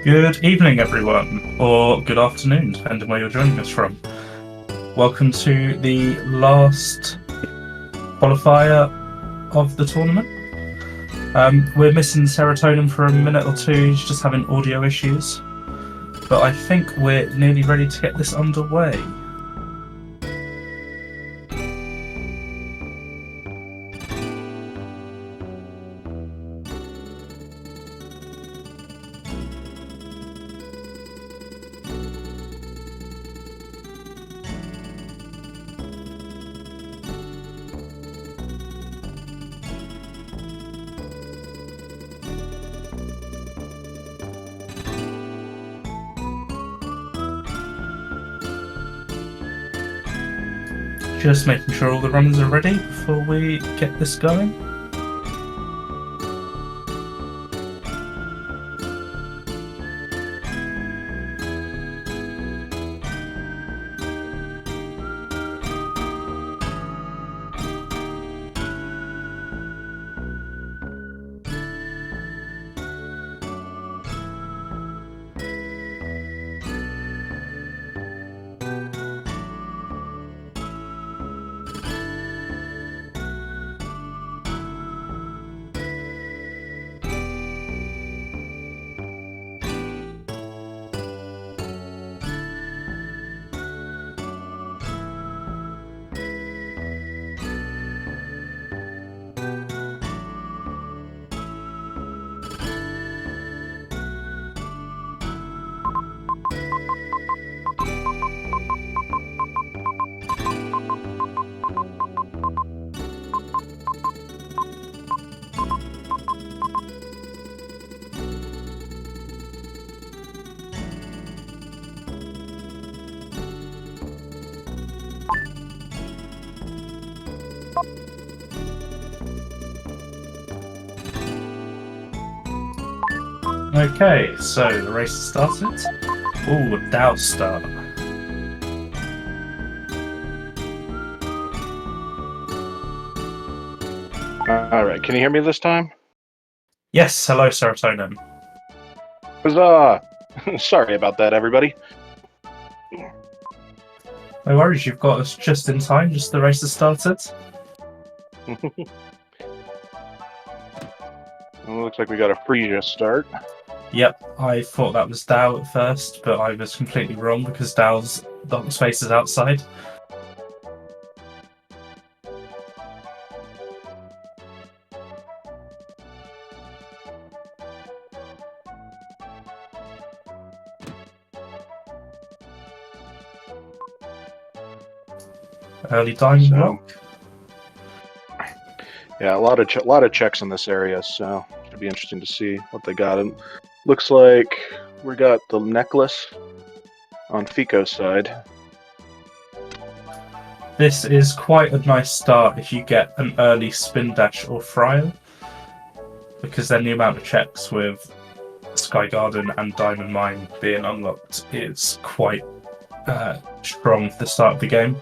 Good evening, everyone, or good afternoon, depending where you're joining us from. Welcome to the last qualifier of the tournament. We're missing Serotonin for a minute or two, he's just having audio issues, but I think we're nearly ready to get this underway. Just making sure all the runners are ready before we get this going. Okay, so the race has started. Ooh, a Dow start. Alright, can you hear me this time? Yes, hello, Serotonin. Huzzah! Sorry about that, everybody. No worries, you've got us just in time, just the race has started. Well, looks like we got a Frisia start. Yep, I thought that was Dow at first, but I was completely wrong because Dow's dock space is outside. Early diamond rock. Yeah, a lot of checks in this area, so it'll be interesting to see what they got. And looks like we got the necklace on Feco's side. This is quite a nice start if you get an early spin dash or fryer, because then the amount of checks with Sky Garden and Diamond Mine being unlocked is quite strong for the start of the game.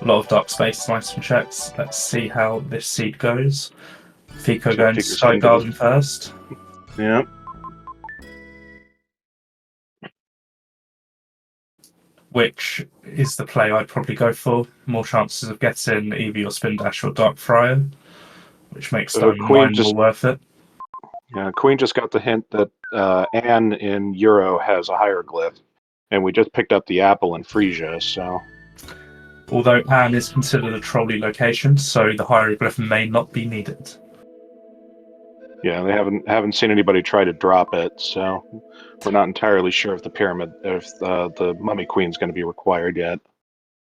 A lot of dark space, nice and checks. Let's see how this seed goes. Feco going to Sky Garden first. Yeah. Which is the play I'd probably go for. More chances of getting either your spin dash or dark fryer, which makes Diamond Mine more worth it. Yeah, Queen just got the hint that Anne in Euro has a hieroglyph, and we just picked up the apple in Frisia, so... Although Anne is considered a trolley location, so the hieroglyph may not be needed. Yeah, they haven't seen anybody try to drop it, so we're not entirely sure if the Mummy Queen's going to be required yet.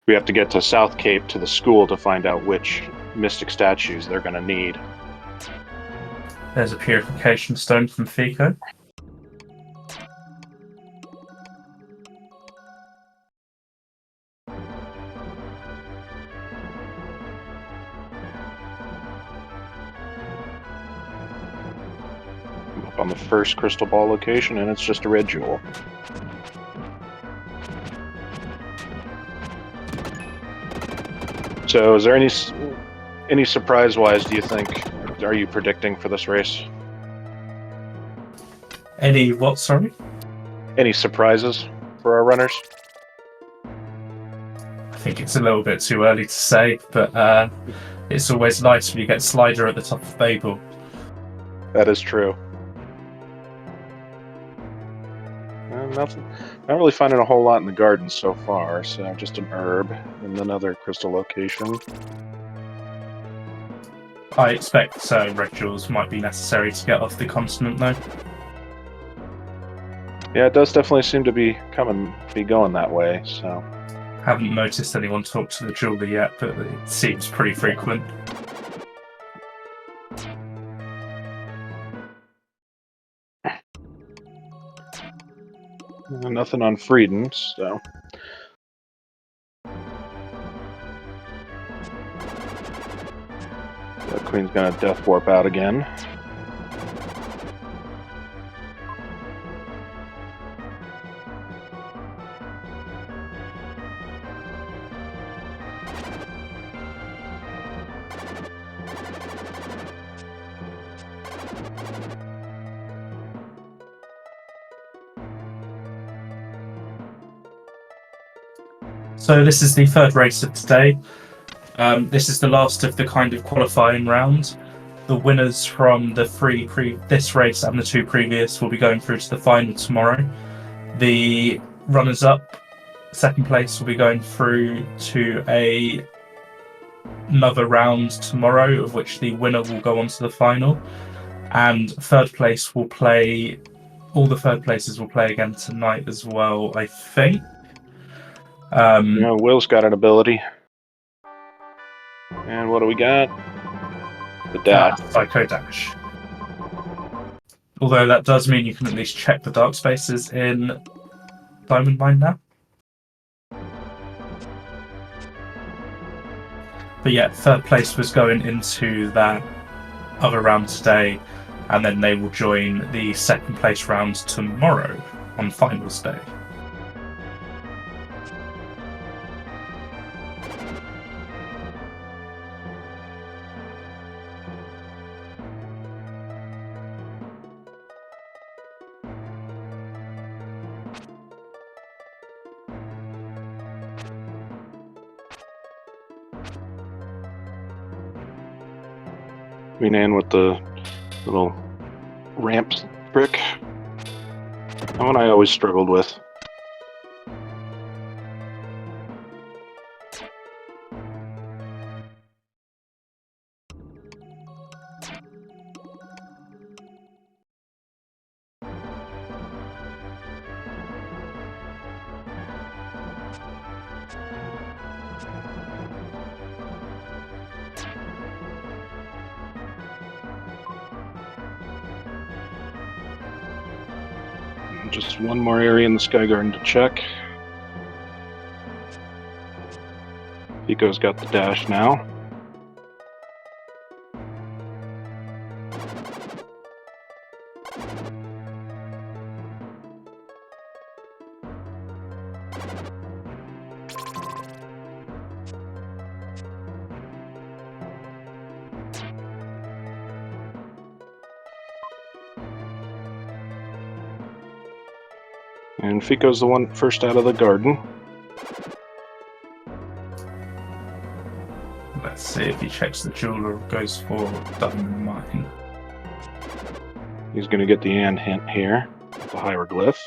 We have to get to South Cape to the school to find out which mystic statues they're going to need. There's a purification stone from Feco. On the first crystal ball location, and it's just a red jewel. So, is there any surprise-wise, do you think, are you predicting for this race? Any what, sorry? Any surprises for our runners? I think it's a little bit too early to say, but it's always nice when you get Slider at the top of Babel. That is true. Nothing. Not really finding a whole lot in the garden so far, so just an herb and another crystal location. I expect red jewels might be necessary to get off the continent, though. Yeah, it does definitely seem to be going that way, so. Haven't noticed anyone talk to the jeweler yet, but it seems pretty frequent. Nothing on Frieden, so. The Queen's gonna death warp out again. So this is the third race of today. This is the last of the kind of qualifying round. The winners from the this race and the two previous will be going through to the final tomorrow. The runners-up, second place, will be going through to another round tomorrow, of which the winner will go on to the final. And third place will play. All the third places will play again tonight as well, I think. Will's got an ability. And what do we got? The dash. Psycho Dash. Although that does mean you can at least check the dark spaces in Diamond Mine now. But yeah, third place was going into that other round today, and then they will join the second place round tomorrow on finals day. QueenAnneB with the little ramp brick. That one I always struggled with. Just one more area in the Sky Garden to check. Feco's got the dash now. And Feco's the one first out of the garden. Let's see if he checks the jeweler or goes for Diamond Mine. He's going to get the and hint here with the hieroglyph.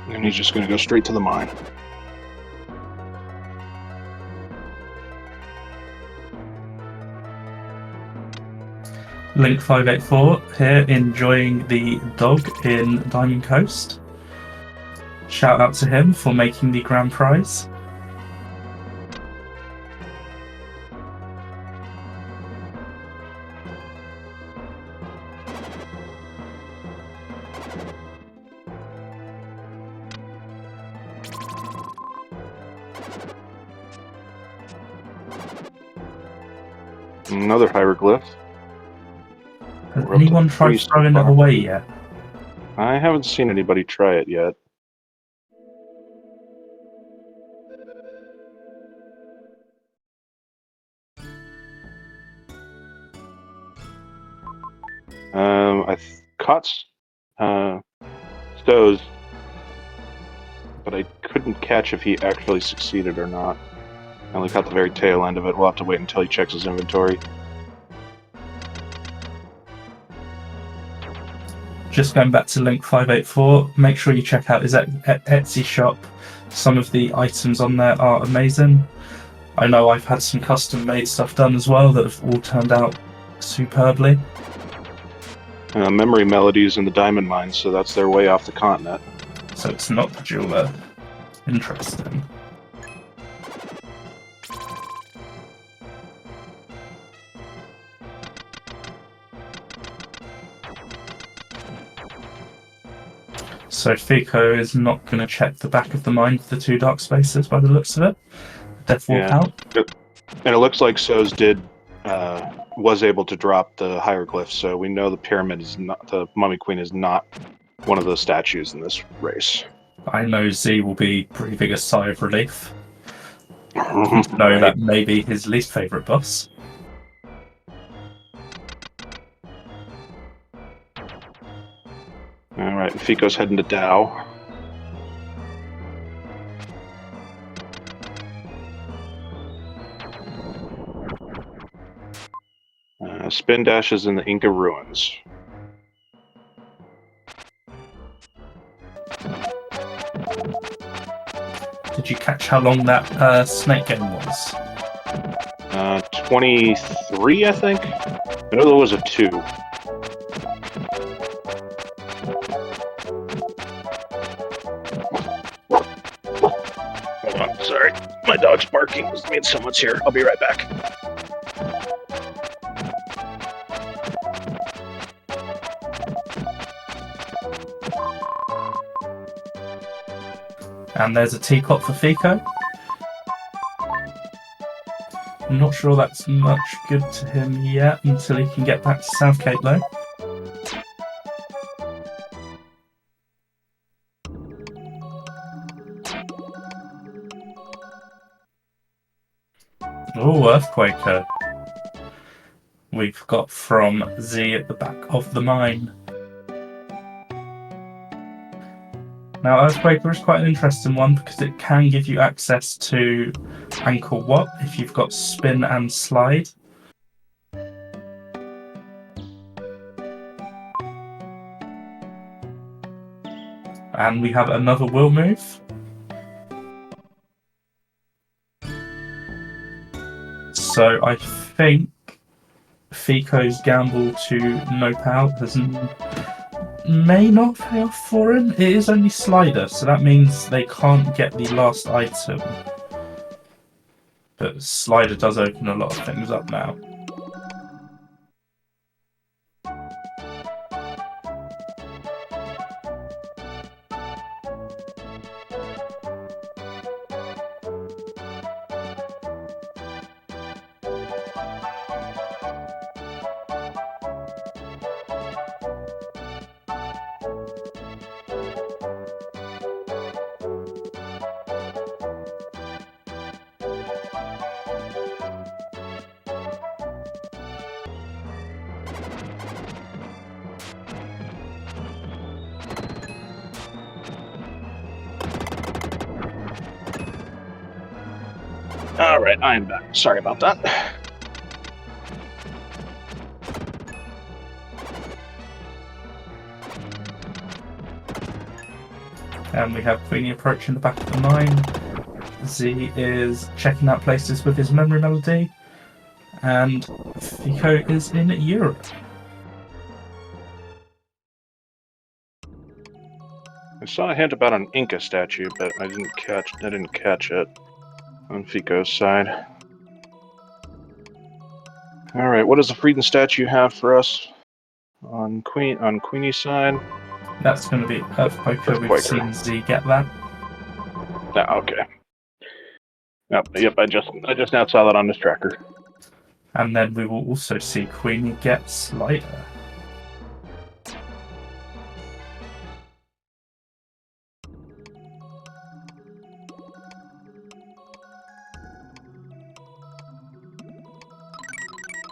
And he's just going to go straight to the mine. Link 584 here, enjoying the dog in Diamond Coast. Shout out to him for making the grand prize. Another hieroglyph. Has anyone tried throwing it away yet? I haven't seen anybody try it yet. Caught Stowe's, but I couldn't catch if he actually succeeded or not. I only caught the very tail end of it. We'll have to wait until he checks his inventory. Just going back to link 584, make sure you check out his Etsy shop. Some of the items on there are amazing. I know I've had some custom made stuff done as well that have all turned out superbly. Memory Melodies in the diamond mines, so that's their way off the continent. So it's not the jeweler. Interesting. So Feco is not going to check the back of the mine for the 2 dark spaces by the looks of it. Death walk out. And it looks like Soz was able to drop the hieroglyphs, so we know the pyramid is not, the Mummy Queen is not one of the statues in this race. I know Z will be breathing a sigh of relief. Knowing that may be his least favourite boss. Alright, Feco's heading to Dow. Spin Dash is in the Inca ruins. Did you catch how long that snake game was? 23, I think? I know there was a 2. Hold on, sorry. My dog's barking. This means someone's here. I'll be right back. And there's a teapot for Feco. I'm not sure that's much good to him yet until he can get back to South Cape though. Oh, Earthquaker. We've got from Z at the back of the mine. Now, Earthquaker is quite an interesting one because it can give you access to Ankle Wat if you've got Spin and Slide. And we have another will move. So I think Feco's gamble to nope out may not pay off for him. It is only Slider, so that means they can't get the last item. But Slider does open a lot of things up now. Alright, I'm back. Sorry about that. And we have Queenie approaching the back of the mine. Z is checking out places with his memory melody. And Feco is in Europe. I saw a hint about an Inca statue, but I didn't catch it on Feco's side. Alright, what does the Freedom statue have for us on Queenie's side? That's going to be Earthquaker. We've seen Z get that. Ah, okay. Yep, I just now saw that on this tracker. And then we will also see Queenie get Slider.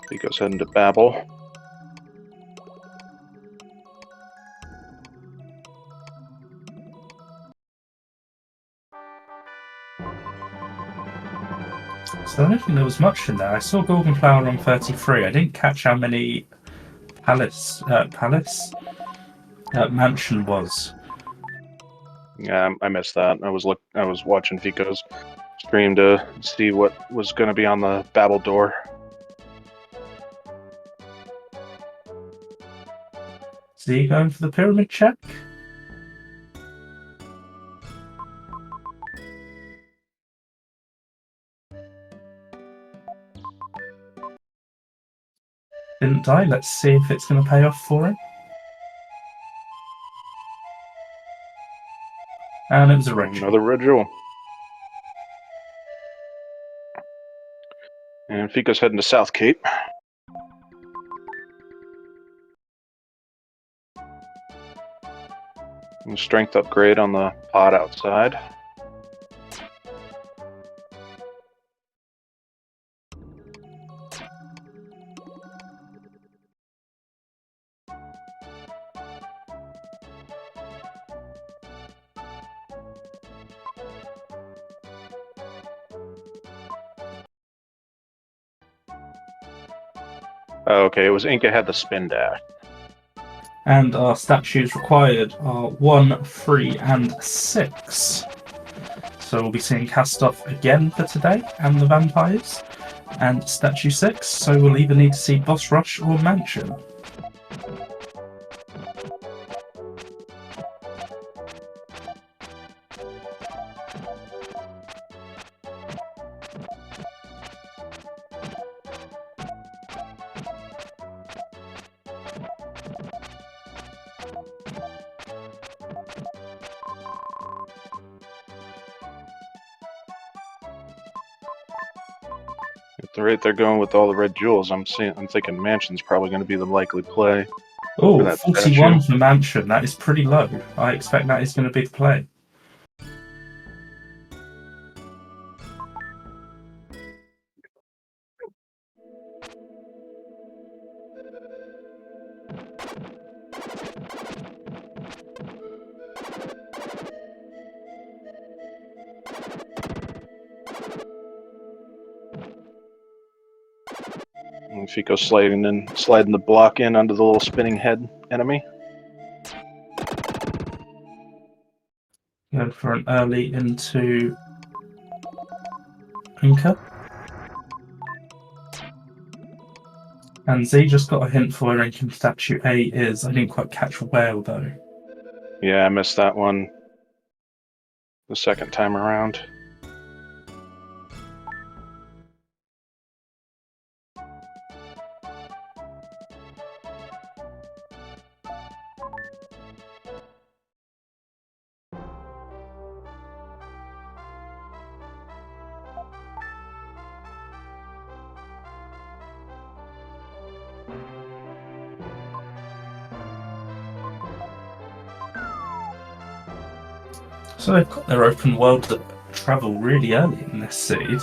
He goes heading to Babel. So I don't think there was much in there. I saw Golden Flower on 33. I didn't catch how many mansion was. Yeah, I missed that. I was watching Feco's stream to see what was going to be on the Babel door. So you going for the pyramid check? Didn't die. Let's see if it's going to pay off for him. And it was a red jewel. Another red jewel. And Feco's heading to South Cape. And strength upgrade on the pod outside. Okay, it was Inca had the spin dash. And our statues required are 1, 3, and 6. So we'll be seeing Cast Off again for today, and the vampires, and statue 6. So we'll either need to see Boss Rush or Mansion. At the rate they're going with all the red jewels, I'm thinking Mansion's probably going to be the likely play. Oh, that 41 statue. for Mansion. That is pretty low. I expect that is going to be the play. And Feco sliding the block in under the little spinning head enemy. Going for an early into Inca. And Z just got a hint for where Incan statue A is. I didn't quite catch where though. Yeah, I missed that one the second time around. So they've got their open world that travel really early in this seed.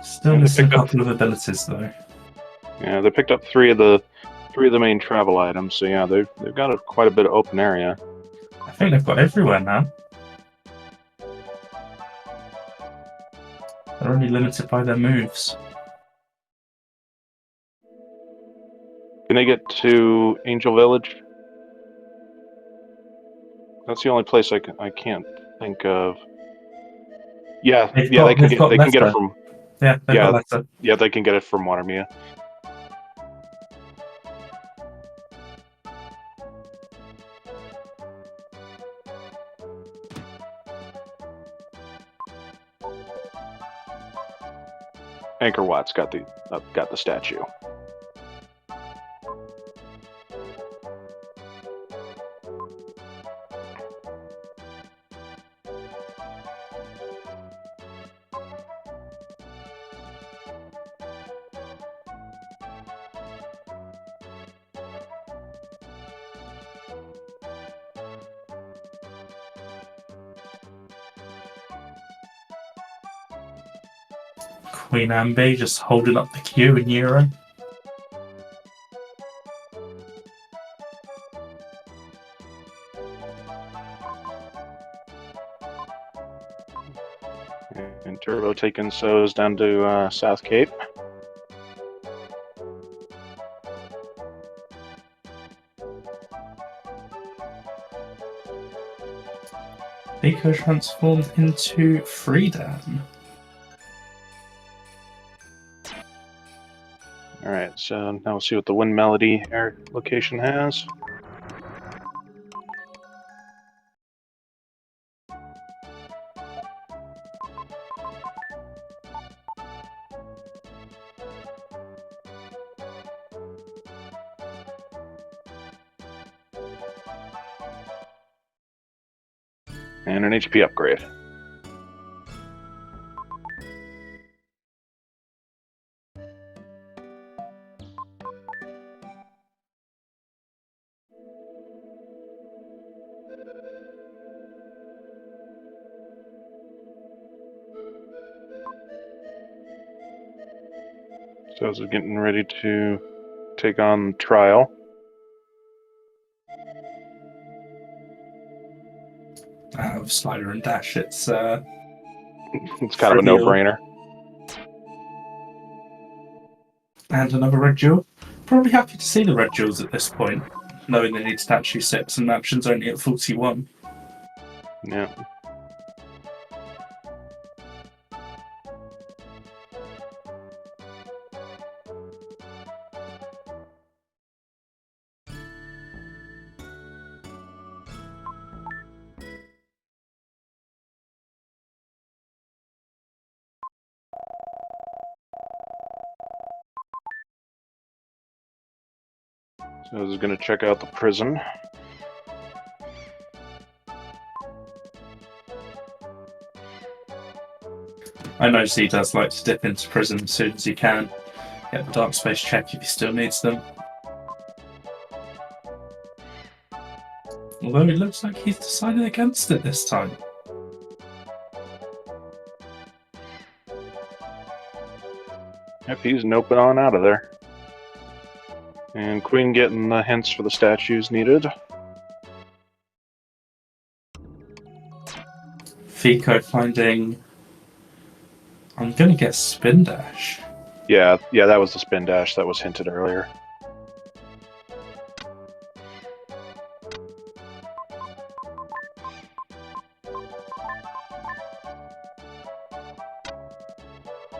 Still missing a couple of abilities though. Yeah, they picked up three of the main travel items, so yeah, they've got quite a bit of open area. I think they've got everywhere now. They're only limited by their moves. Can they get to Angel Village? That's the only place I can't think of. Yeah, they can get it from. Yeah, they've got Leicester. Yeah, they can get it from Watermere. Anchor Watt's got the statue. QueenAnneB just holding up the queue in Euro. And Turbo taking SOs down to South Cape. Feco transformed into Freedom. Alright, so now we'll see what the Wind Melody air location has. And an HP upgrade. So this is getting ready to take on Trial. Slider and Dash, it's It's kind of a trivial. no-brainer. And another red jewel. Probably happy to see the red jewels at this point, knowing they need statue 6 and Mansion's only at 41. Yeah. So this is going to check out the prison. I know Z does like to dip into prison as soon as he can. Get the dark space check if he still needs them. Although it looks like he's decided against it this time. Yep, he's noping on out of there. And Queen getting the hints for the statues needed. Feco finding... I'm gonna get Spin Dash. Yeah, that was the spin dash that was hinted earlier.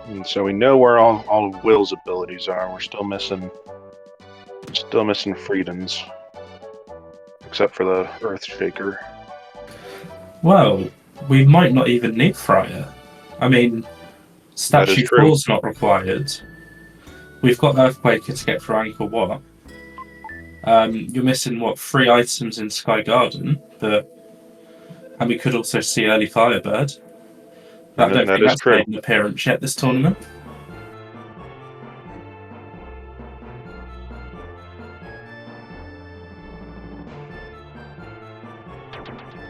And so we know where all of Will's abilities are. We're still missing Freedom's. Except for the Earth Shaker. Well, we might not even need Friar. I mean, Statue 4's not required. We've got Earthquaker to get through Ankle What. You're missing, 3 items in Sky Garden, and we could also see early Firebird. I don't think that's made an appearance yet this tournament.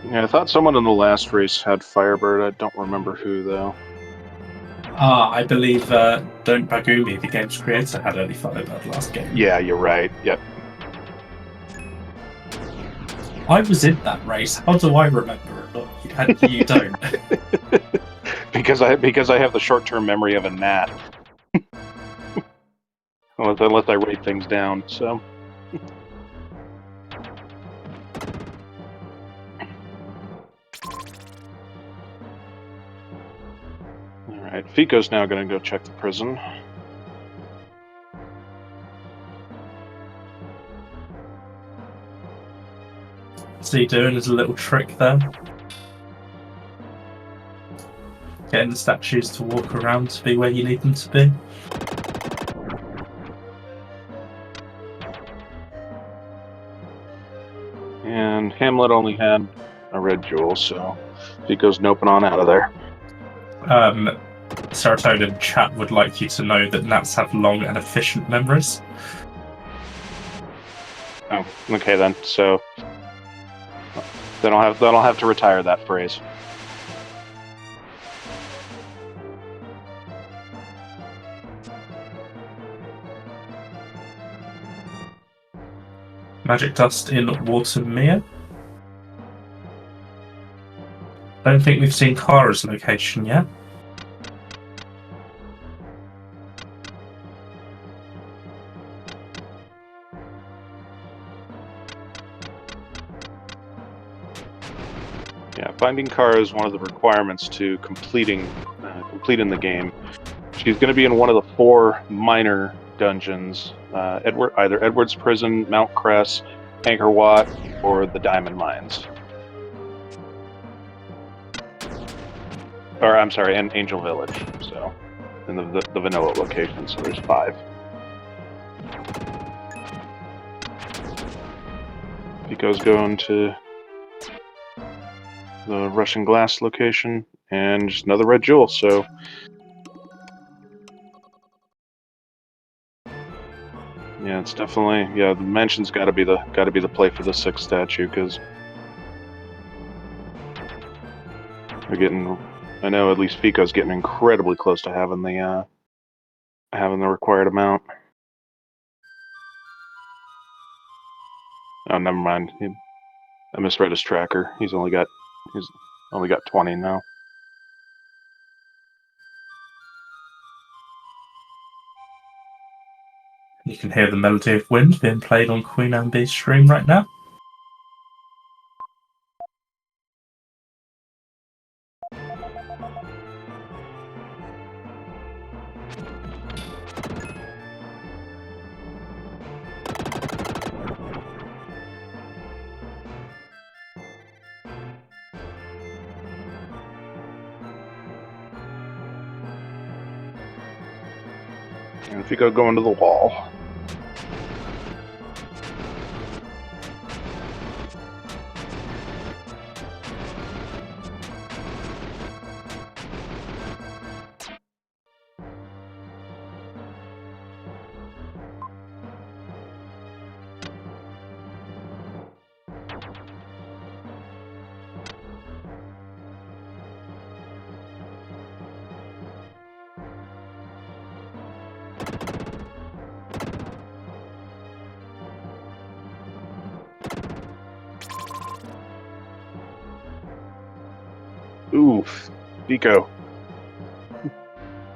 Yeah, I thought someone in the last race had Firebird. I don't remember who, though. I believe Don't Bagumi, the game's creator, had early Firebird last game. Yeah, you're right. Yep. I was in that race. How do I remember it? And you don't. because I have the short-term memory of a gnat. Unless I write things down, so... Alright, Feco's now going to go check the prison. What's he doing? Is a little trick there. Getting the statues to walk around to be where you need them to be. And Hamlet only had a red jewel, so Feco's noping on out of there. Serotonin chat would like you to know that gnats have long and efficient memories. Oh, okay then. So then I'll have to retire that phrase. Magic Dust in Watermere. Don't think we've seen Kara's location yet. Finding Kara is one of the requirements to completing the game. She's going to be in one of the 4 minor dungeons: either Edward's Prison, Mount Cress, Angkor Wat, or the Diamond Mines. Or I'm sorry, and Angel Village. So, in the vanilla location. So there's 5. Feco's going to the Russian Glass location, and just another red jewel. So, yeah, it's definitely the mention's got to be the play for the 6th statue, because they're getting. I know at least Feco's getting incredibly close to having the required amount. Oh, never mind. I misread his tracker. He's only got 20 now. You can hear the melody of wind being played on QueenAnneB's stream right now. And Feco going to the wall. Oof, Feco.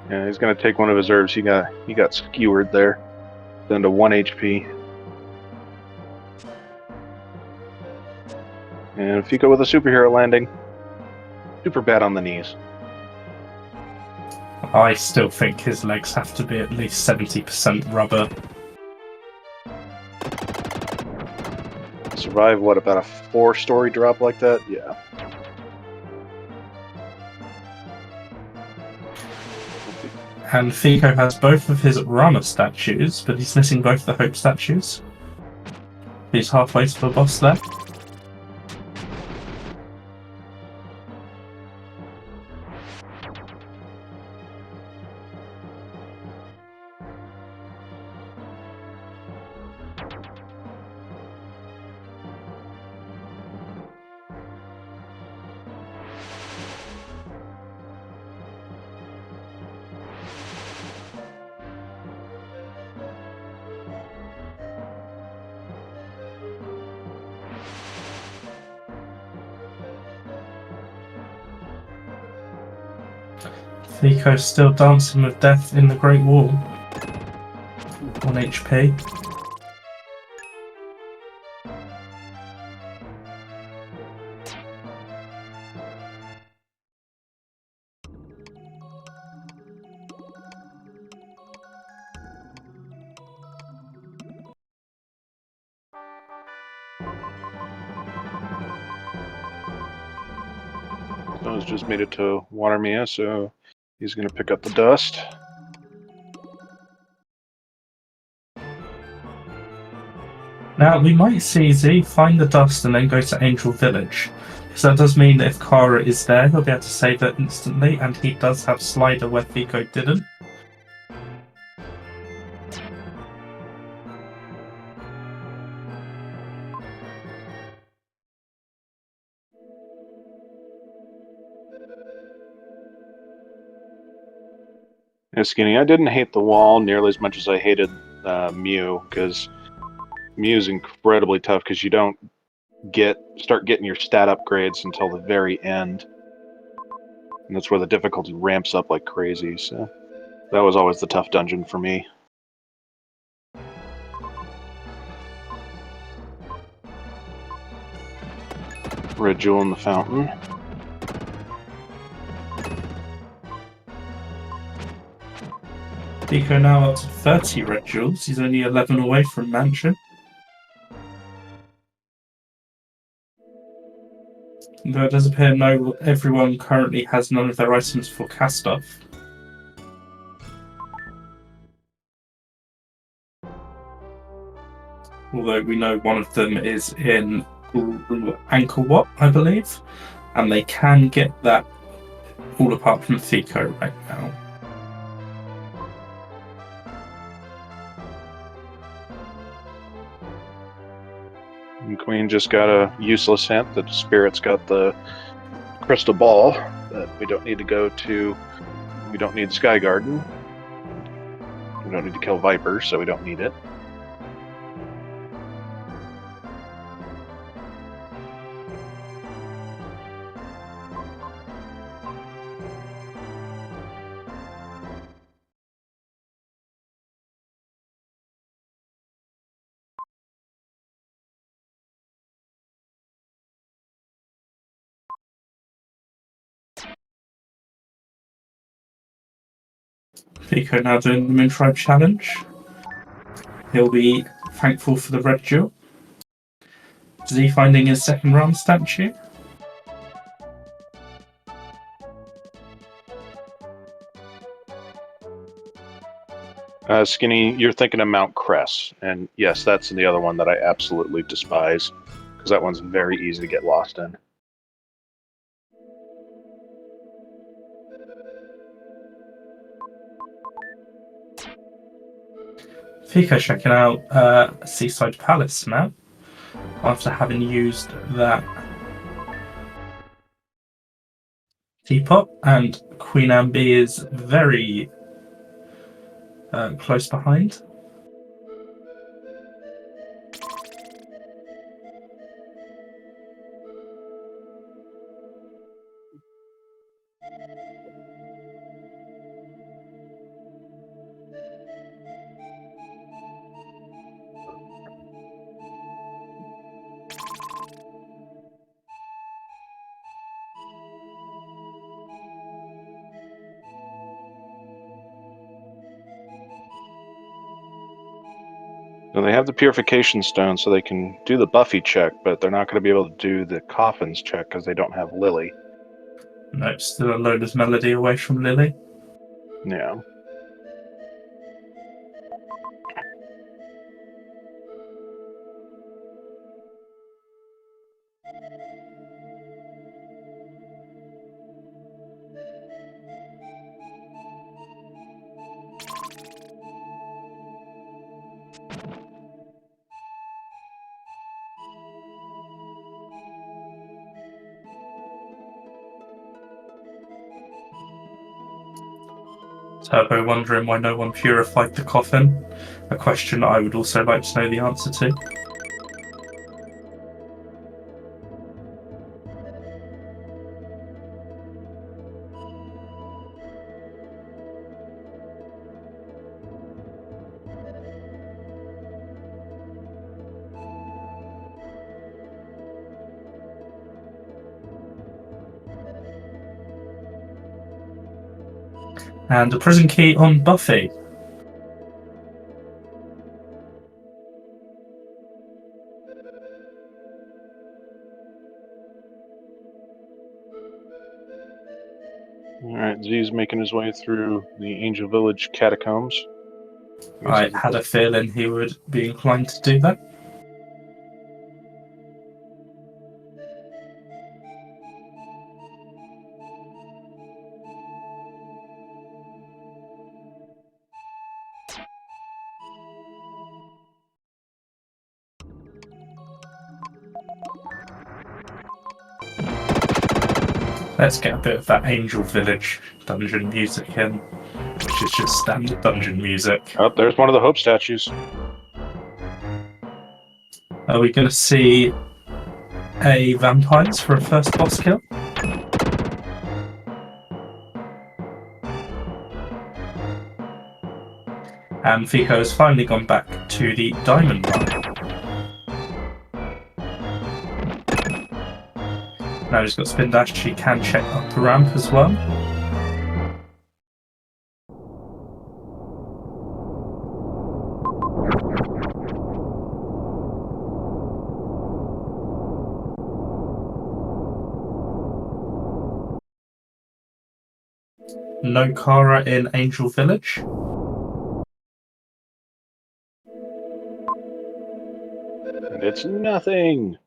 Yeah, he's gonna take one of his herbs. He got skewered there, down to 1 HP. And Feco with a superhero landing. Super bad on the knees. I still think his legs have to be at least 70% rubber. Survive what, about a 4-story drop like that? Yeah. And Feco has both of his Rama statues, but he's missing both the Hope statues. He's halfway to the boss there. Feco's still dancing with death in the Great Wall. 1 HP. Someone's just made it to Watermia, so he's gonna pick up the dust. Now, we might see Z find the dust and then go to Angel Village. Because that does mean that if Kara is there, he'll be able to save it instantly, and he does have Slider where Feco didn't. Yeah, Skinny, I didn't hate the wall nearly as much as I hated Mew, because Mew is incredibly tough because you don't start getting your stat upgrades until the very end. And that's where the difficulty ramps up like crazy, so that was always the tough dungeon for me. Red jewel in the fountain. Feco now up to 30 red jewels. He's only 11 away from Mansion. Though it does appear everyone currently has none of their items for cast-off. Although we know one of them is in Ankle Wat, I believe, and they can get that all apart from Feco right now. And Queen just got a useless hint that Spirit's got the crystal ball, that we don't need to go to. We don't need Sky Garden. We don't need to kill Vipers, so we don't need it. Feco now doing the Moon-Tribe challenge. He'll be thankful for the red jewel. Is he finding his second round statue? Skinny, you're thinking of Mount Cress, and yes, that's the other one that I absolutely despise, because that one's very easy to get lost in. Feco checking out Seaside Palace now, after having used that teapot, and QueenAnneB is very close behind. So they have the Purification Stone, so they can do the Buffy check, but they're not going to be able to do the Coffins check because they don't have Lily. No, still a Lola's Melody away from Lily. Yeah. Turbo wondering why no one purified the coffin. A question I would also like to know the answer to. And a prison key on Buffy. Alright, Z's making his way through the Angel Village catacombs. I had a feeling he would be inclined to do that. Let's get a bit of that Angel Village dungeon music in, which is just standard dungeon music. Oh, there's one of the Hope statues. Are we going to see a vampires for a first boss kill? And Feco has finally gone back to the diamond run. Now he's got spin dash, he can check up the ramp as well. no Kara in Angel Village. And it's nothing.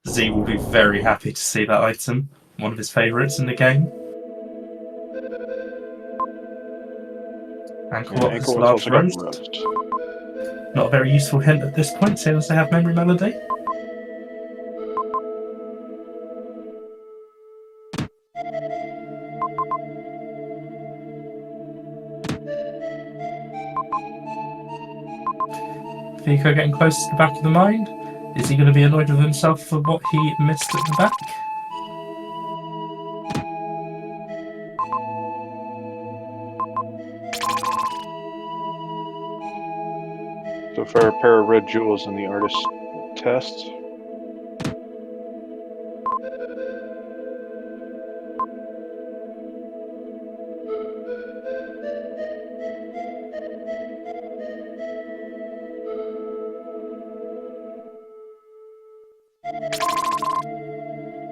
Z will be very happy to see that item, one of his favourites in the game. Anchor has Anchorwat's large also got roast. roast. Not a very useful hint at this point, seeing as they have Memory Melody. Feco getting close to the back of the mind. Is he going to be annoyed with himself for what he missed at the back? So far, a pair of red jewels in the artist test.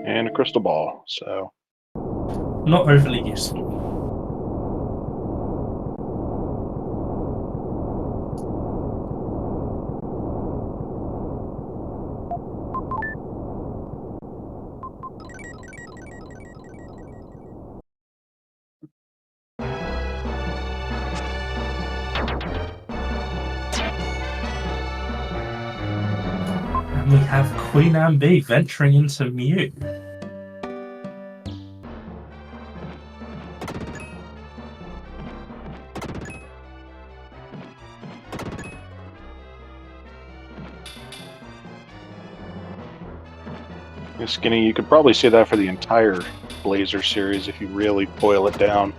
And a crystal ball, so. Not overly useful. And we have QueenAnneB venturing into Mew. Skinny, you could probably say that for the entire Blazer series if you really boil it down.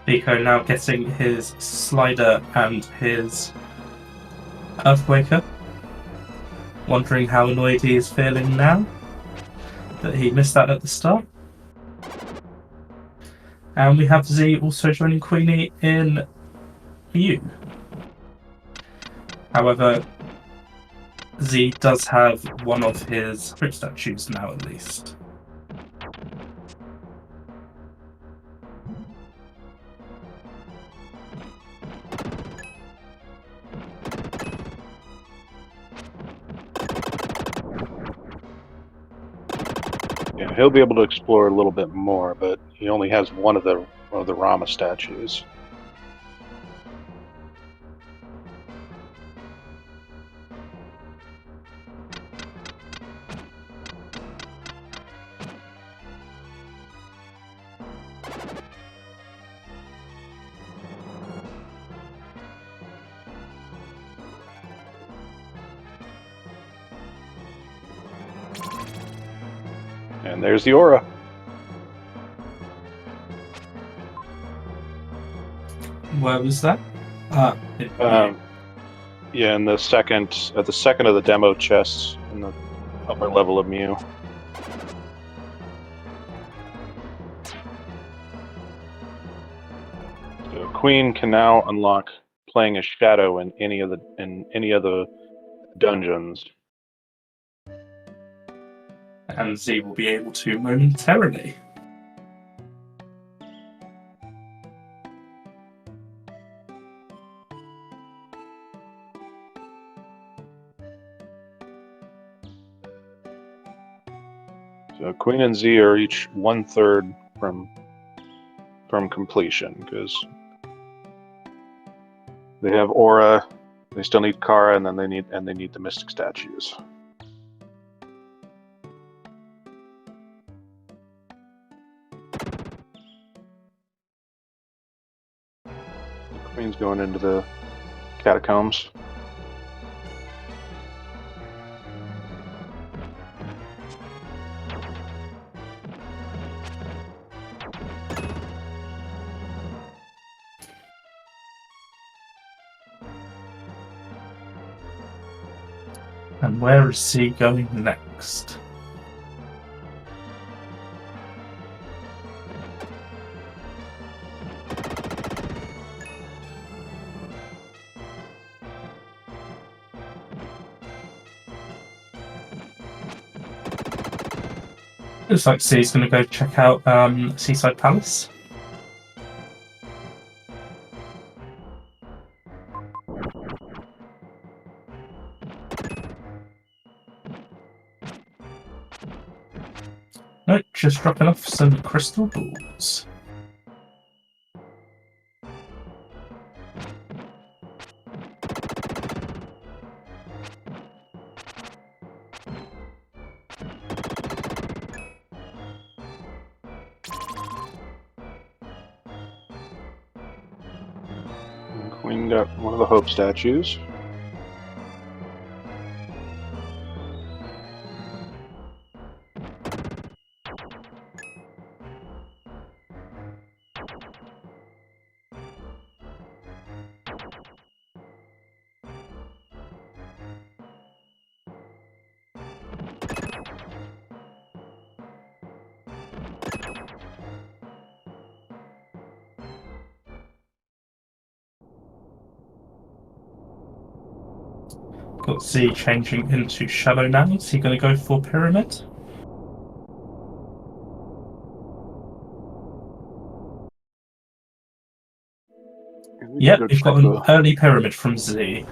Feco now getting his slider and his Earthquaker. Wondering how annoyed he is feeling now that he missed that at the start. And we have Z also joining Queenie in Mew. However, Z does have one of his Hope statues now at least. Yeah, he'll be able to explore a little bit more, but he only has one of the Rama statues. And there's the aura. Where was that? Yeah, in the second of the demo chests in the upper level of Mew. So Queen can now unlock playing a shadow in any of the dungeons. And Z will be able to momentarily. So Queen and Z are each 1/3 from completion because they have aura, they still need Kara, and then they need the mystic statues. Queen's going into the catacombs. And where is Z going next? Looks like C's going to go check out Seaside Palace. No, just dropping off some crystal balls. Queen got one of the Hope statues. Got Z changing into Shadow now. Is he going to go for Pyramid? Yep, we've got an early Pyramid from Z.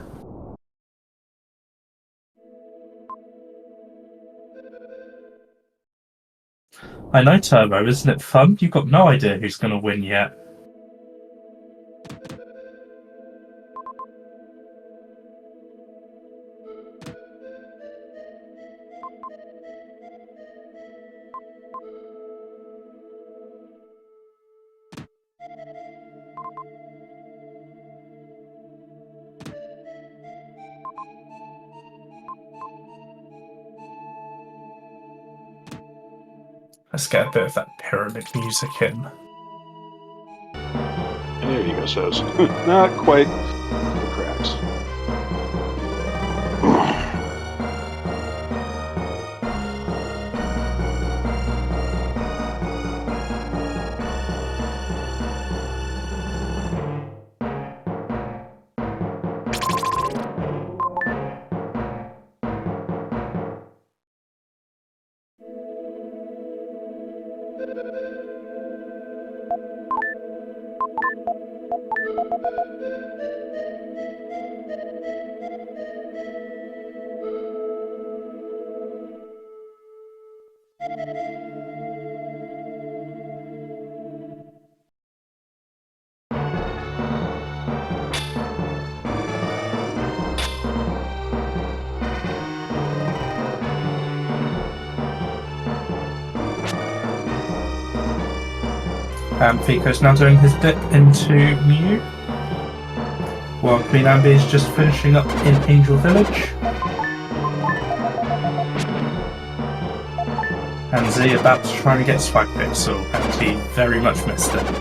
I know, Turbo, isn't it fun? You've got no idea who's going to win yet. Let's get a bit of that pyramid music in. There you go, So's. Not quite the cracks. Feco's now doing his dip into Mew, while QueenAnneB is just finishing up in Angel Village. And Z about to try and get Swag Pixel, and he very much missed it.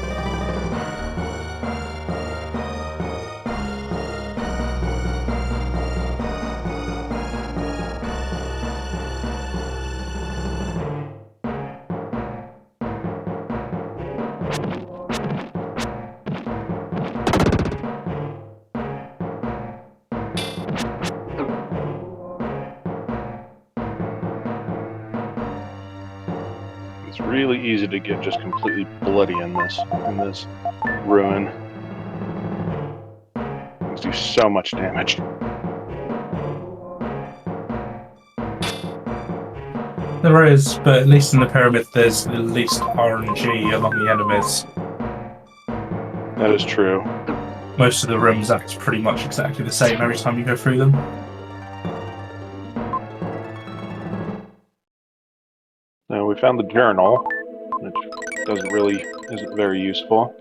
It's really easy to get just completely bloody in this ruin. Things do so much damage. There is, but at least in the pyramid there's at least RNG among the enemies. That is true. Most of the rooms act pretty much exactly the same every time you go through them. Now we found the journal, which isn't very useful.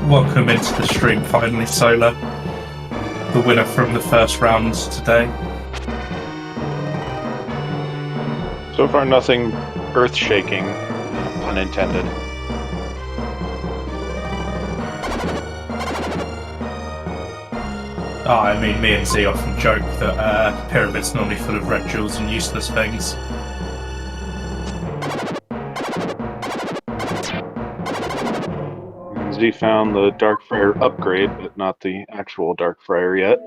Welcome into the stream finally, Solar. The winner from the first round today. So far, nothing earth-shaking, pun intended. I mean, me and Z often joke that pyramids normally full of red jewels and useless things. Z found the Dark Friar upgrade, but not the actual Dark Friar yet.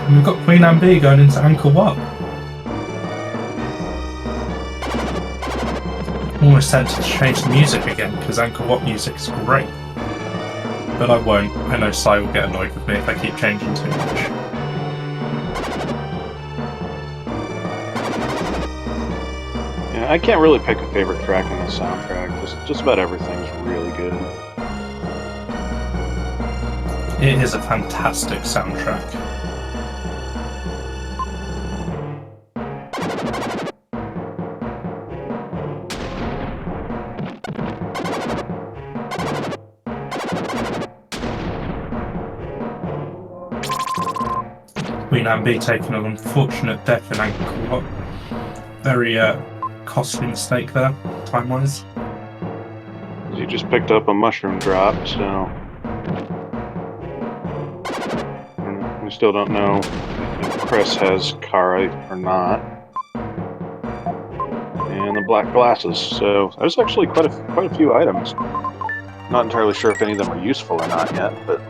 And we've got QueenAnneB going into Angkor Wat. Almost tempted to change the music again, because Angkor Wat music is great. But I won't. I know Sai will get annoyed with me if I keep changing too much. Yeah, I can't really pick a favorite track in the soundtrack. Just about everything's really good. It is a fantastic soundtrack. QueenAnneB taking an unfortunate death in Angkor Wat. Very costly mistake there, time-wise. You just picked up a mushroom drop, so we still don't know if Chris has Kara or not. And the black glasses. So there's actually quite a few items. Not entirely sure if any of them are useful or not yet, but.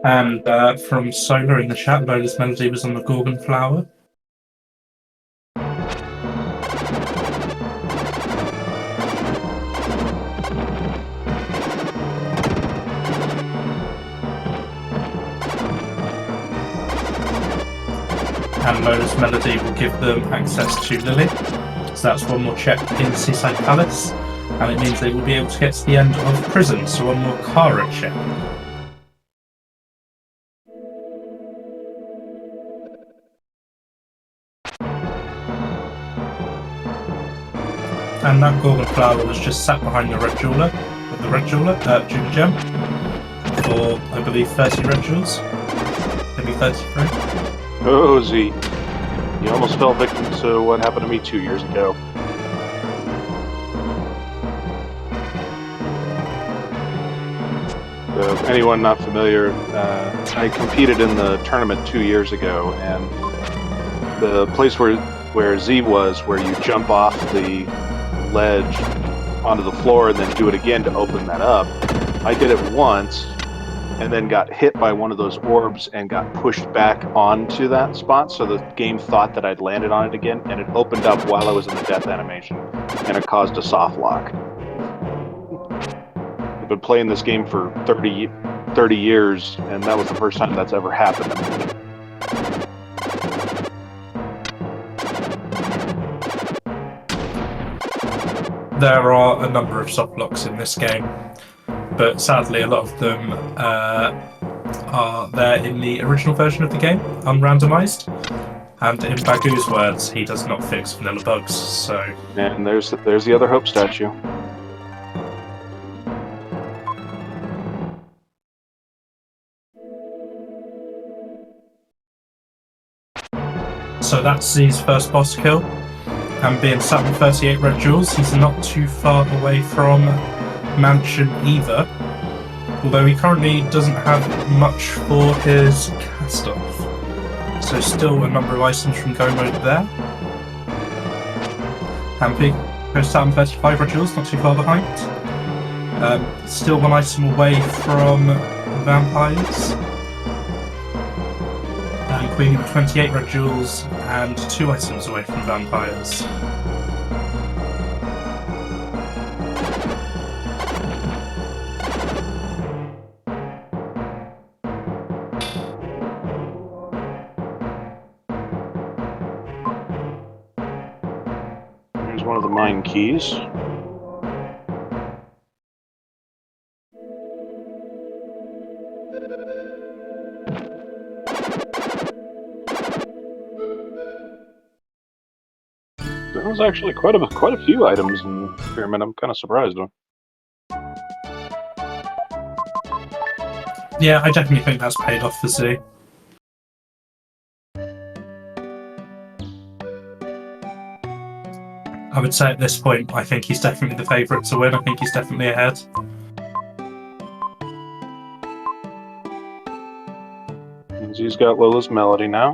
And from Solar in the chat, Lotus Melody was on the Gorgon Flower. And Lotus Melody will give them access to Lily. So that's one more check in Seaside Palace. And it means they will be able to get to the end of prison, so one more Kara check. And that Gorgon Flower was just sat behind the Red Jeweler, Jeweler Gem, for I believe 30 Red Jewels, maybe 33. Oh, Z, you almost fell victim to what happened to me 2 years ago. So, anyone not familiar, I competed in the tournament 2 years ago, and the place where Z was, where you jump off the ledge onto the floor and then do it again to open that up. I did it once and then got hit by one of those orbs and got pushed back onto that spot, so the game thought that I'd landed on it again, and it opened up while I was in the death animation, and it caused a soft lock. I've been playing this game for 30 years, and that was the first time that's ever happened to me. There are a number of soft locks in this game, but sadly a lot of them are there in the original version of the game, unrandomized. And in Bagu's words, he does not fix vanilla bugs, so... And there's the other Hope statue. So that's Z's first boss kill. And being sat with 38 Red Jewels, he's not too far away from Mansion either. Although he currently doesn't have much for his cast-off. So still a number of items from Go Mode there. Hampy goes sat with 35 Red Jewels, not too far behind. Still one item away from Vampires. And Queen with 28 Red Jewels and 2 items away from Vampires. Here's one of the mine keys. There was actually quite a few items in the pyramid. I'm kind of surprised. Yeah, I definitely think that's paid off for Z. I would say at this point, I think he's definitely the favourite to win. I think he's definitely ahead. He's got Lola's Melody now.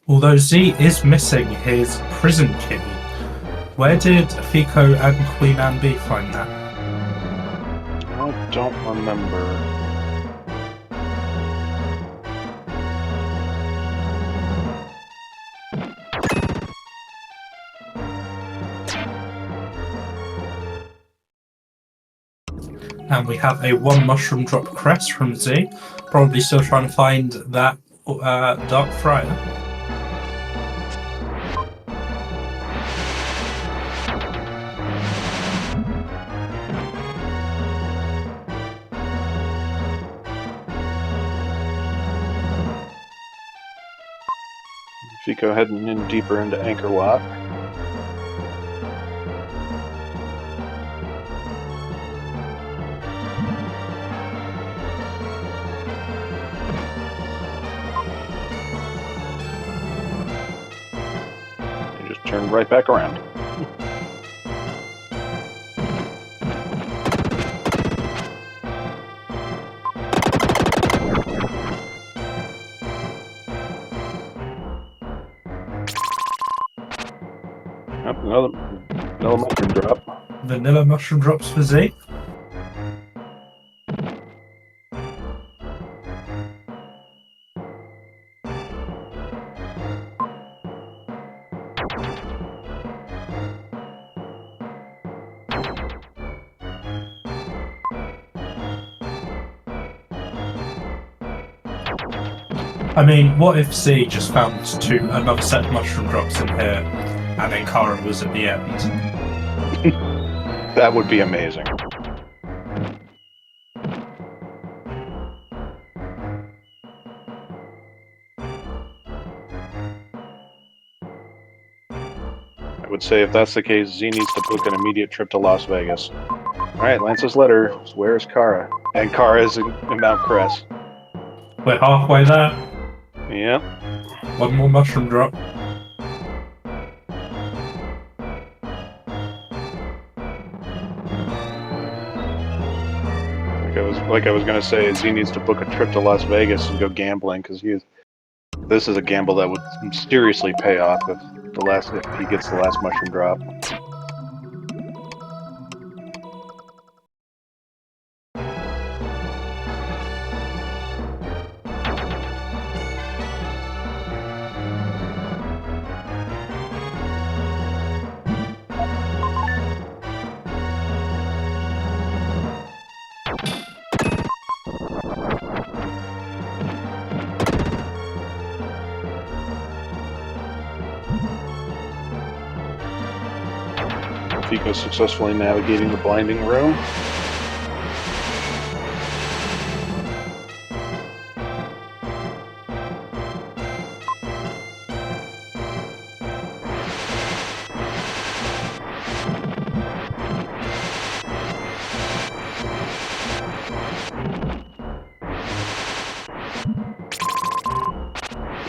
Although Z is missing his prison key, where did Feco and QueenAnneB find that? I don't remember. And we have a 1 mushroom drop crest from Z, probably still trying to find that Dark Friar. Feco heading in deeper into Anchor Lot. He just turned right back around. Another mushroom drop. Vanilla mushroom drops for Z. I mean, what if Z just found another set of mushroom drops in here, and then Kara was at the end? That would be amazing. I would say if that's the case, Z needs to book an immediate trip to Las Vegas. Alright, Lance's letter. Where's Kara? And Kara is in Mount Crest. We're halfway there. Yep. 1 more mushroom drop. Like I was gonna say, Z needs to book a trip to Las Vegas and go gambling because this is a gamble that would mysteriously pay off if he gets the last mushroom drop. Feco successfully navigating the blinding room.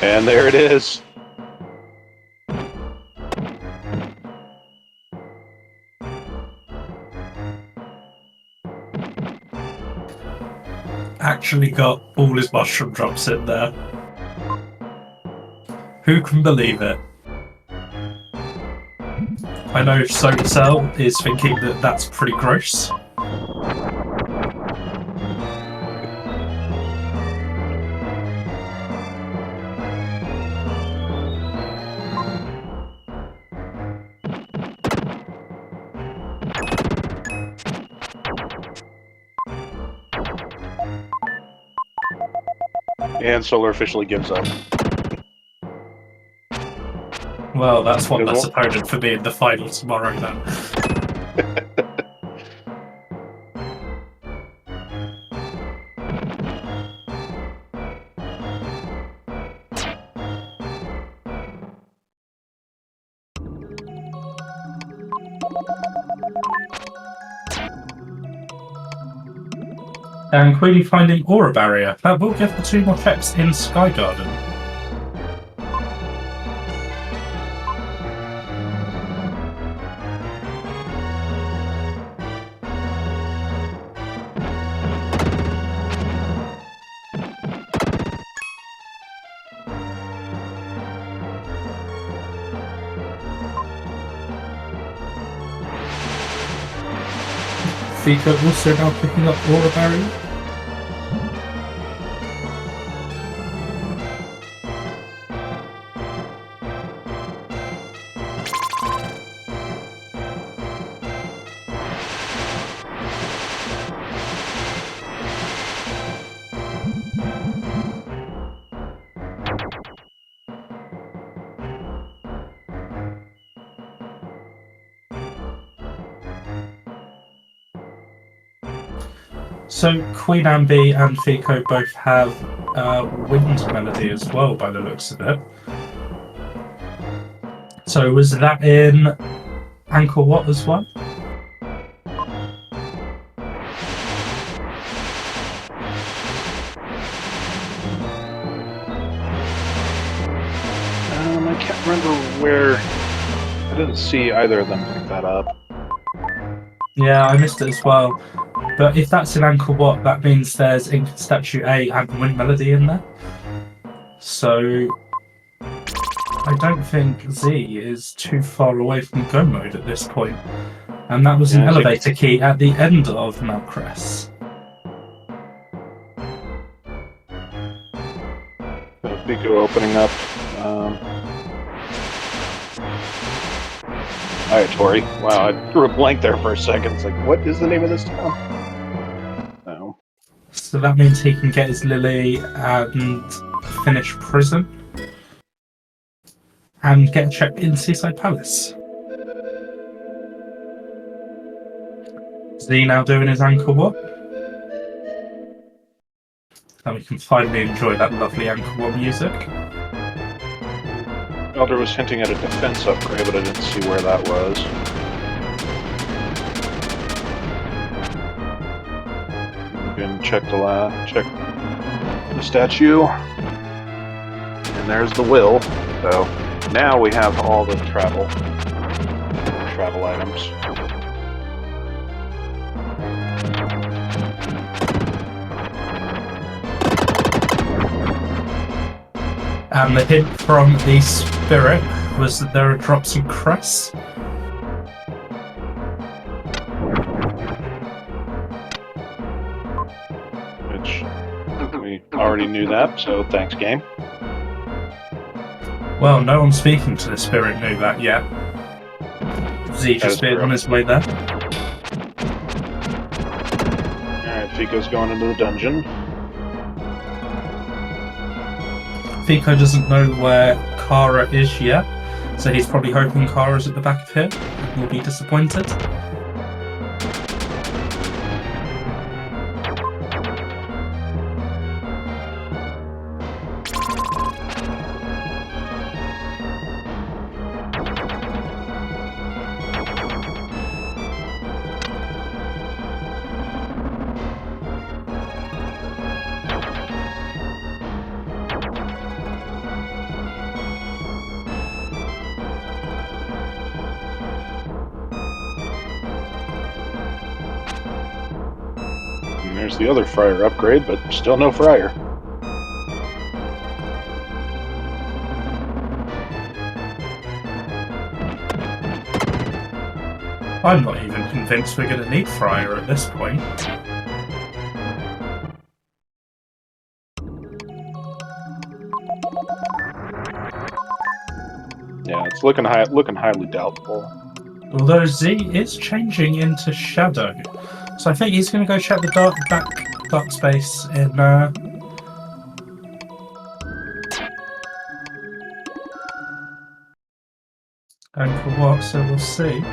And there it is. Actually got all his mushroom drops in there. Who can believe it? I know SO5Z is thinking that that's pretty gross. And Solar officially gives up. Well, that's one less opponent for me in the final tomorrow then. And Queenie finding Aura Barrier. That will give the 2 more checks in Sky Garden. Feco also now picking up Aura Barrier. So QueenAnneB and Feco both have Wind Melody as well, by the looks of it. So was that in Anchor Watt as well? I can't remember where. I didn't see either of them pick that up. Yeah, I missed it as well. But if that's in Anchor Watt, that means there's Ink Statue A and Wind Melody in there. So I don't think Z is too far away from Go Mode at this point. And that was an elevator key at the end of Mount Cress. Feco opening up. Tori. Wow, I drew a blank there for a second. It's like, what is the name of this town? No. So that means he can get his Lily and finish Prison. And get a check in Seaside Palace. Z now doing his Anchor Watt. And we can finally enjoy that lovely Anchor Watt music. Elder was hinting at a defense upgrade, but I didn't see where that was. You can check the statue. And there's the will. So now we have all the travel items. And the hint from the spirit was that there are drops of cress. Which we already knew that, so thanks, game. Well, no one speaking to the spirit knew that yet. Z just being on his way there. Alright, Feco's going into the dungeon. Feco doesn't know where Kara is yet, so he's probably hoping Kara's at the back of him and will be disappointed. There's the other Friar upgrade, but still no Friar. I'm not even convinced we're going to need Friar at this point. Yeah, it's looking highly doubtful. Although Z is changing into Shadow. So I think he's going to go check the dark space in Anchor Watt, so we'll see.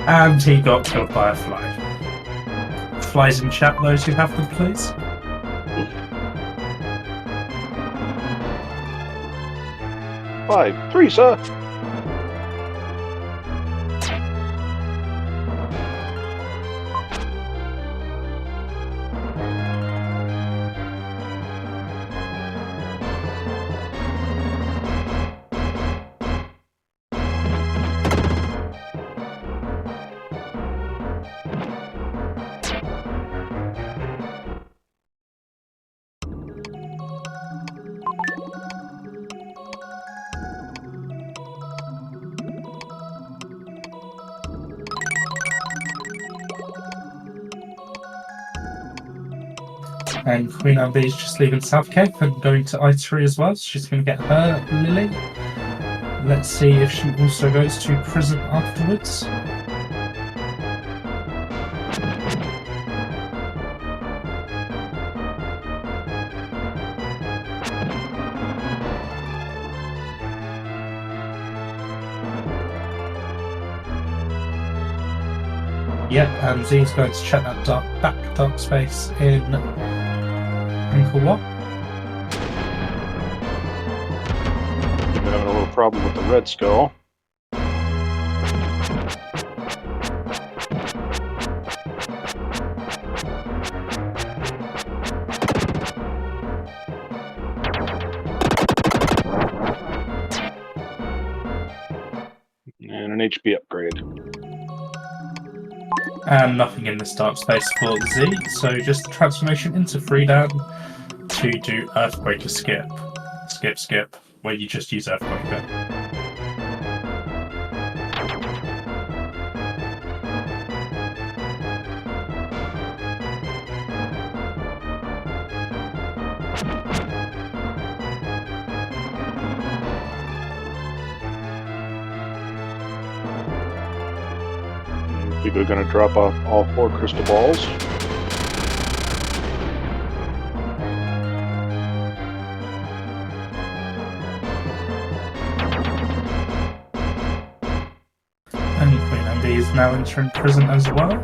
And he got killed by a fly. Flies in chat, those who have them, please. Five, three, sir. And QueenAnneB is just leaving South Cape and going to I3 as well. So she's going to get her Lily. Let's see if she also goes to prison afterwards. Yep, and Z's going to check that dark space in Ankle What? Been having a little problem with the red skull. And an HP upgrade. And nothing in this dark space for Z, so just transformation into Freedown to do Earthquaker skip, where you just use Earthquaker. People are going to drop off all 4 crystal balls. And QueenAnneB is now entering prison as well.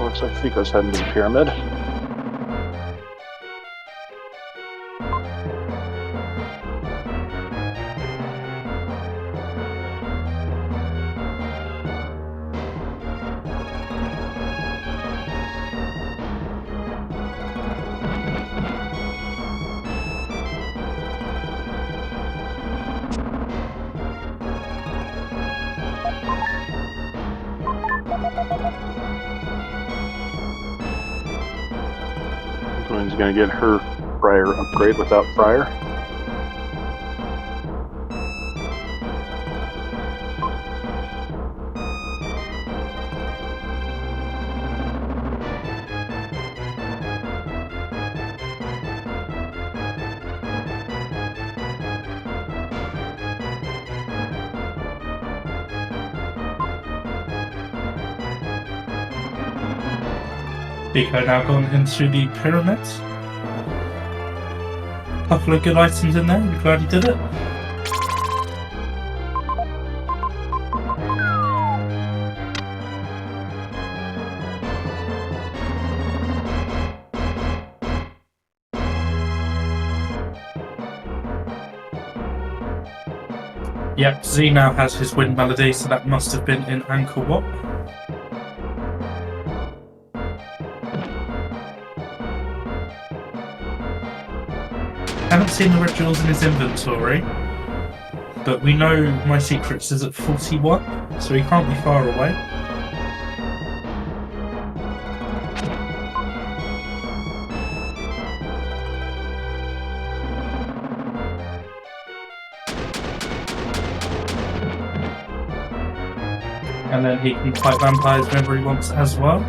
Looks like Feco's heading to the pyramid. Queen's going to get her Friar upgrade without Friar. Feco now gone into the pyramids. Couple of good items in there, I'm glad he did it. Yep, Z now has his wind melody, so that must have been in Ankle What? Haven't seen the red jewels in his inventory, but we know my secrets is at 41, so he can't be far away. And then he can fight vampires whenever he wants as well.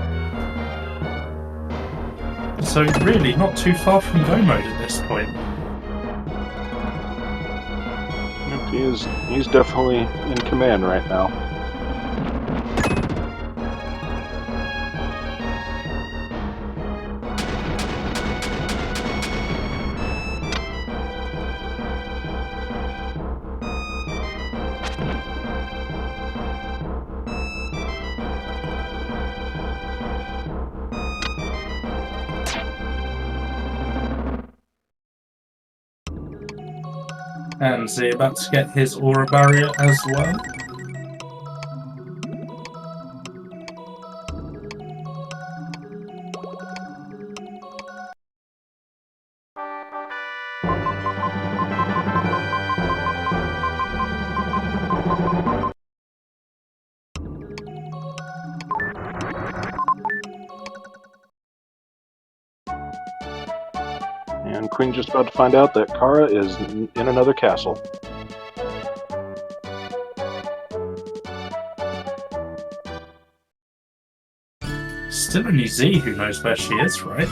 So really, not too far from go mode at this point. He's definitely in command right now. And Z about to get his aura barrier as well. And Queen just about to find out that Kara is in another castle. Still only Z who knows where she is, right?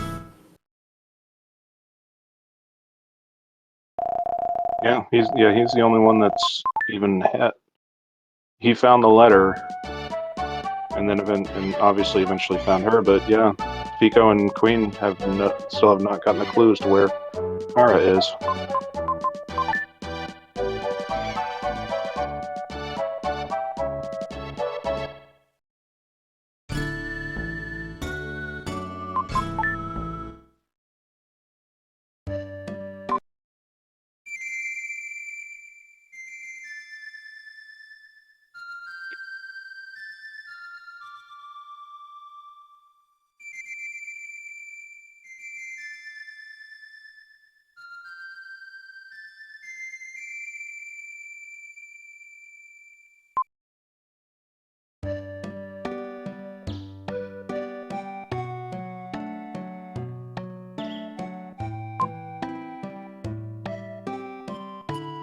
Yeah, he's the only one that's even he found the letter, and then and obviously eventually found her. But yeah, Feco and Queen still have not gotten a clue as to where Kara is.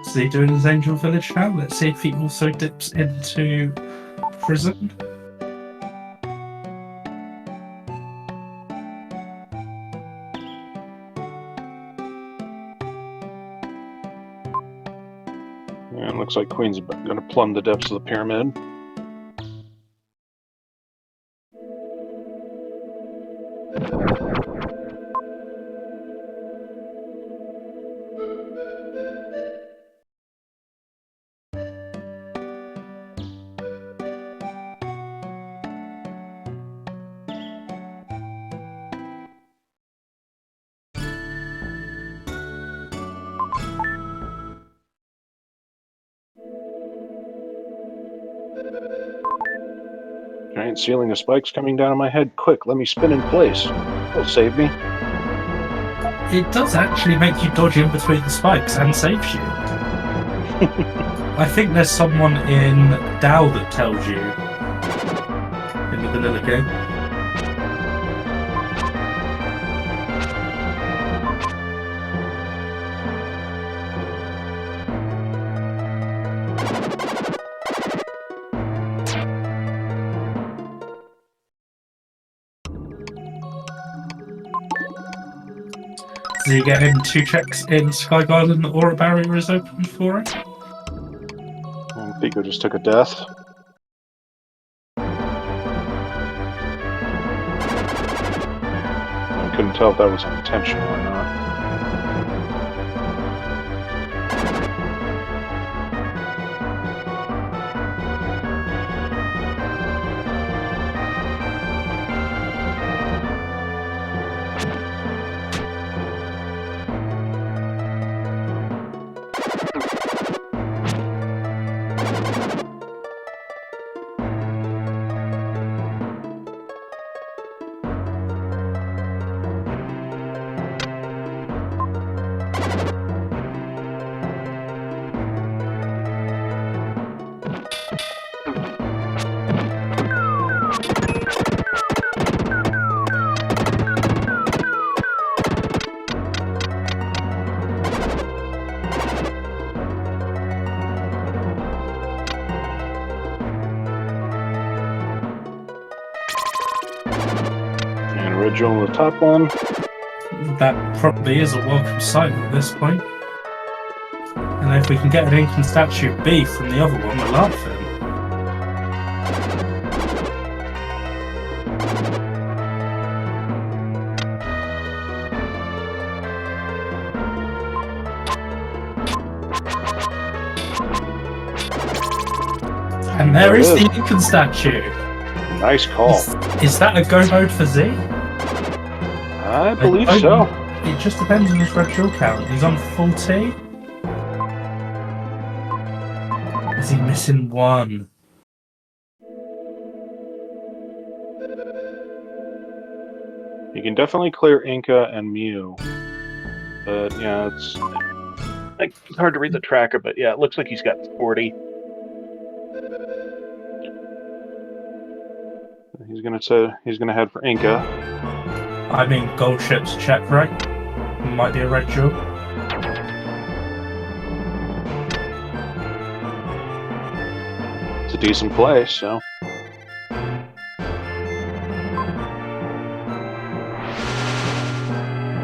Is he doing his Angel Village now? Let's see if he also dips into prison. Yeah, it looks like Queen's going to plumb the depths of the pyramid. Giant ceiling of spikes coming down on my head. Quick, let me spin in place. It'll save me. It does actually make you dodge in between the spikes and saves you. I think there's someone in Dow that tells you in the vanilla game. Does he get in 2 checks in Sky Garden or a barrier is open for it? And Feco just took a death. I couldn't tell if that was intentional or not. Red jewel on the top one. That probably is a welcome sight at this point. And if we can get an ancient statue B from the other one, we're laughing. And there is the Incan statue. Nice call. Is that a go mode for Z? I believe so. It just depends on his red jewel count. He's on full T. Is he missing one? You can definitely clear Inca and Mew. But yeah, it's hard to read the tracker, but yeah, it looks like he's got 40. He's gonna head for Inca. I mean, gold chips check, right? Might be a red jewel. It's a decent play, so.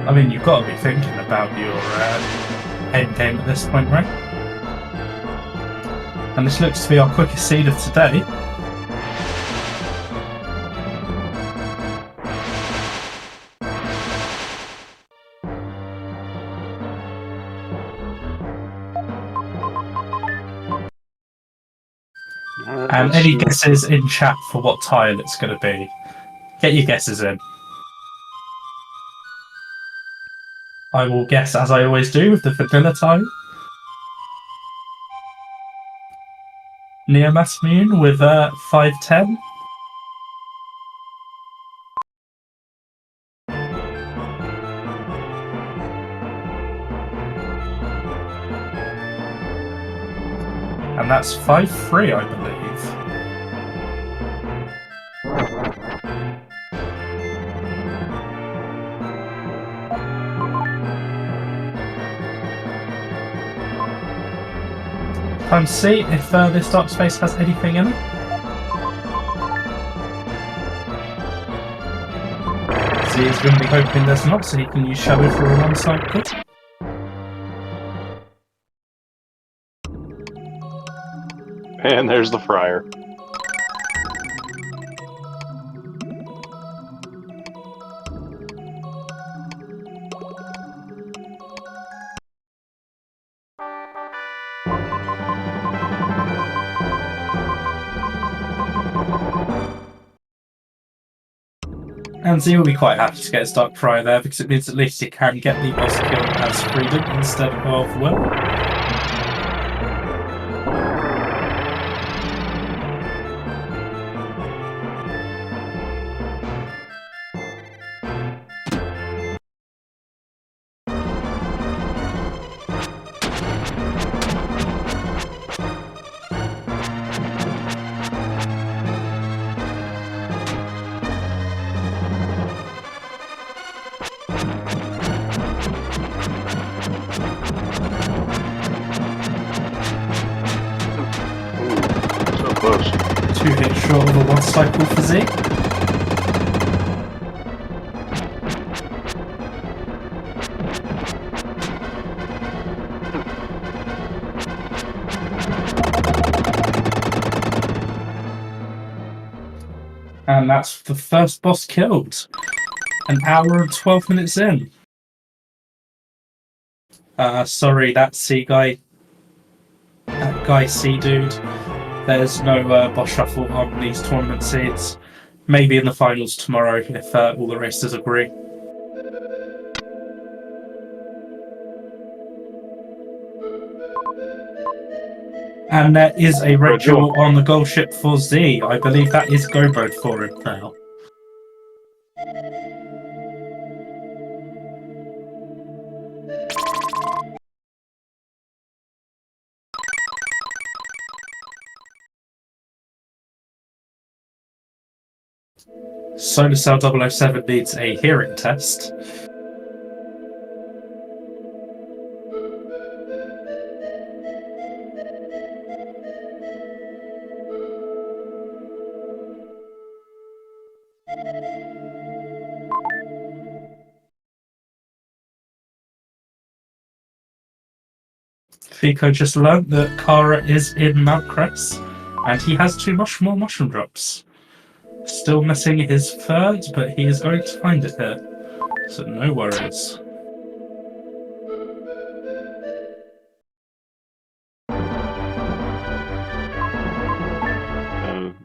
I mean, you've got to be thinking about your end game at this point, right? And this looks to be our quickest seed of today. Right, And let's any see. guesses in chat for what tile it's going to be? Get your guesses in. I will guess, as I always do, with the vanilla tile. Neomasmune with 510. And that's 5-3, I believe. Time to see if this dark space has anything in it. Z is going to be hoping there's not, so he can use Shadow for a one-cycle. And there's the Friar. And Z will be quite happy to get his Dark Friar there, because it means at least he can get the boss kill as Freedom instead of Will. So close. 2 hits short of a one-cycle for Z. And that's the first boss killed. An hour and 12 minutes in. Sorry, that C guy. That guy C dude. There's no boss shuffle on these tournament seeds. Maybe in the finals tomorrow if all the racers agree. And there is a red jewel on the gold ship for Z. I believe that is go mode for him now. Solar Cell 007 needs a hearing test. Feco just learned that Kara is in Mount Cress, and he has 2 more mushroom drops. Still missing his third, but he is going to find it here. So no worries.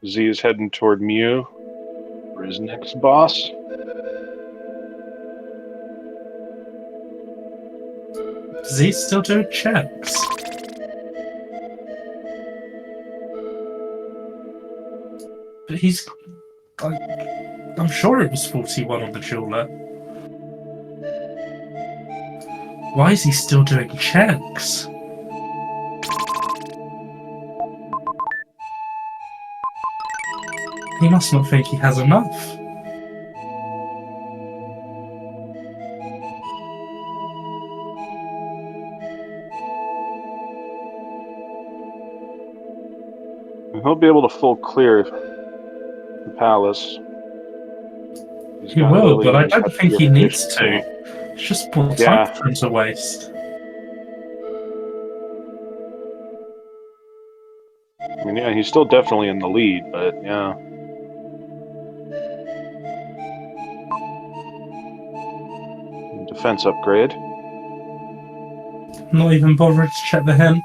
Z is heading toward Mew for his next boss. Z's still doing checks. But he's... I'm sure it was 41 on the jeweler. Why is he still doing checks? He must not think he has enough. He'll be able to full clear the palace. He's He got will, Lily but and I he's don't got think he needs purification. to. It's just more time Yeah. for him to waste. I mean, yeah, he's still definitely in the lead, but yeah. Defense upgrade. Not even bothering to check the hen.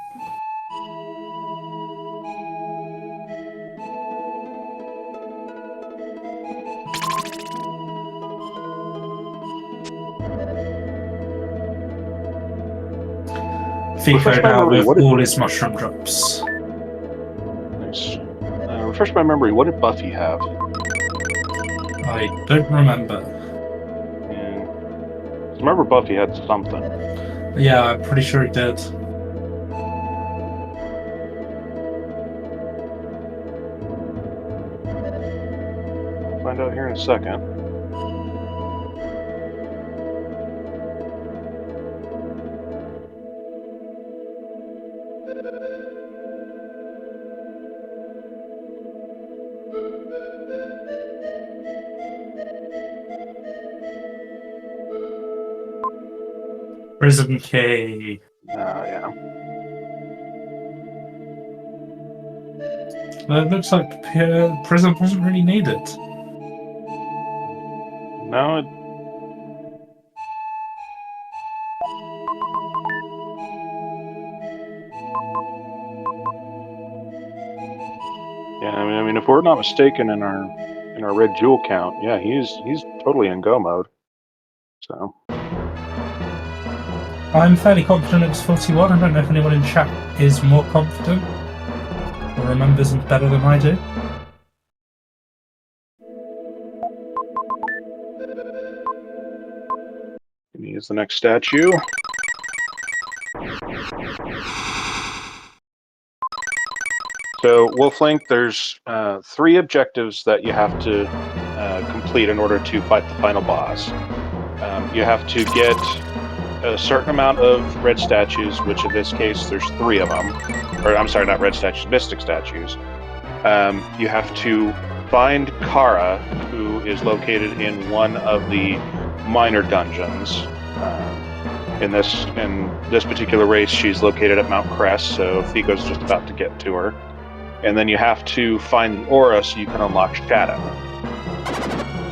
Refresh Feco my now memory, with what did... all his mushroom drops. Nice. Refresh my memory, what did Buffy have? I don't remember. Yeah. I remember Buffy had something. Yeah, I'm pretty sure he did. We'll find out here in a second. Prison key. Yeah. It looks like prison wasn't really needed. No, yeah, I mean, if we're not mistaken in our red jewel count, yeah, he's totally in go mode. So I'm fairly confident it was 41. I don't know if anyone in chat is more confident or remembers them better than I do. he is the next statue. So Wolflink, there's 3 objectives that you have to complete in order to fight the final boss. You have to get a certain amount of red statues, which in this case there's 3 of them. Or I'm sorry, not red statues, mystic statues. You have to find Kara, who is located in one of the minor dungeons. In this particular race, she's located at Mount Crest, so Feco's just about to get to her. And then you have to find the aura so you can unlock Shadow.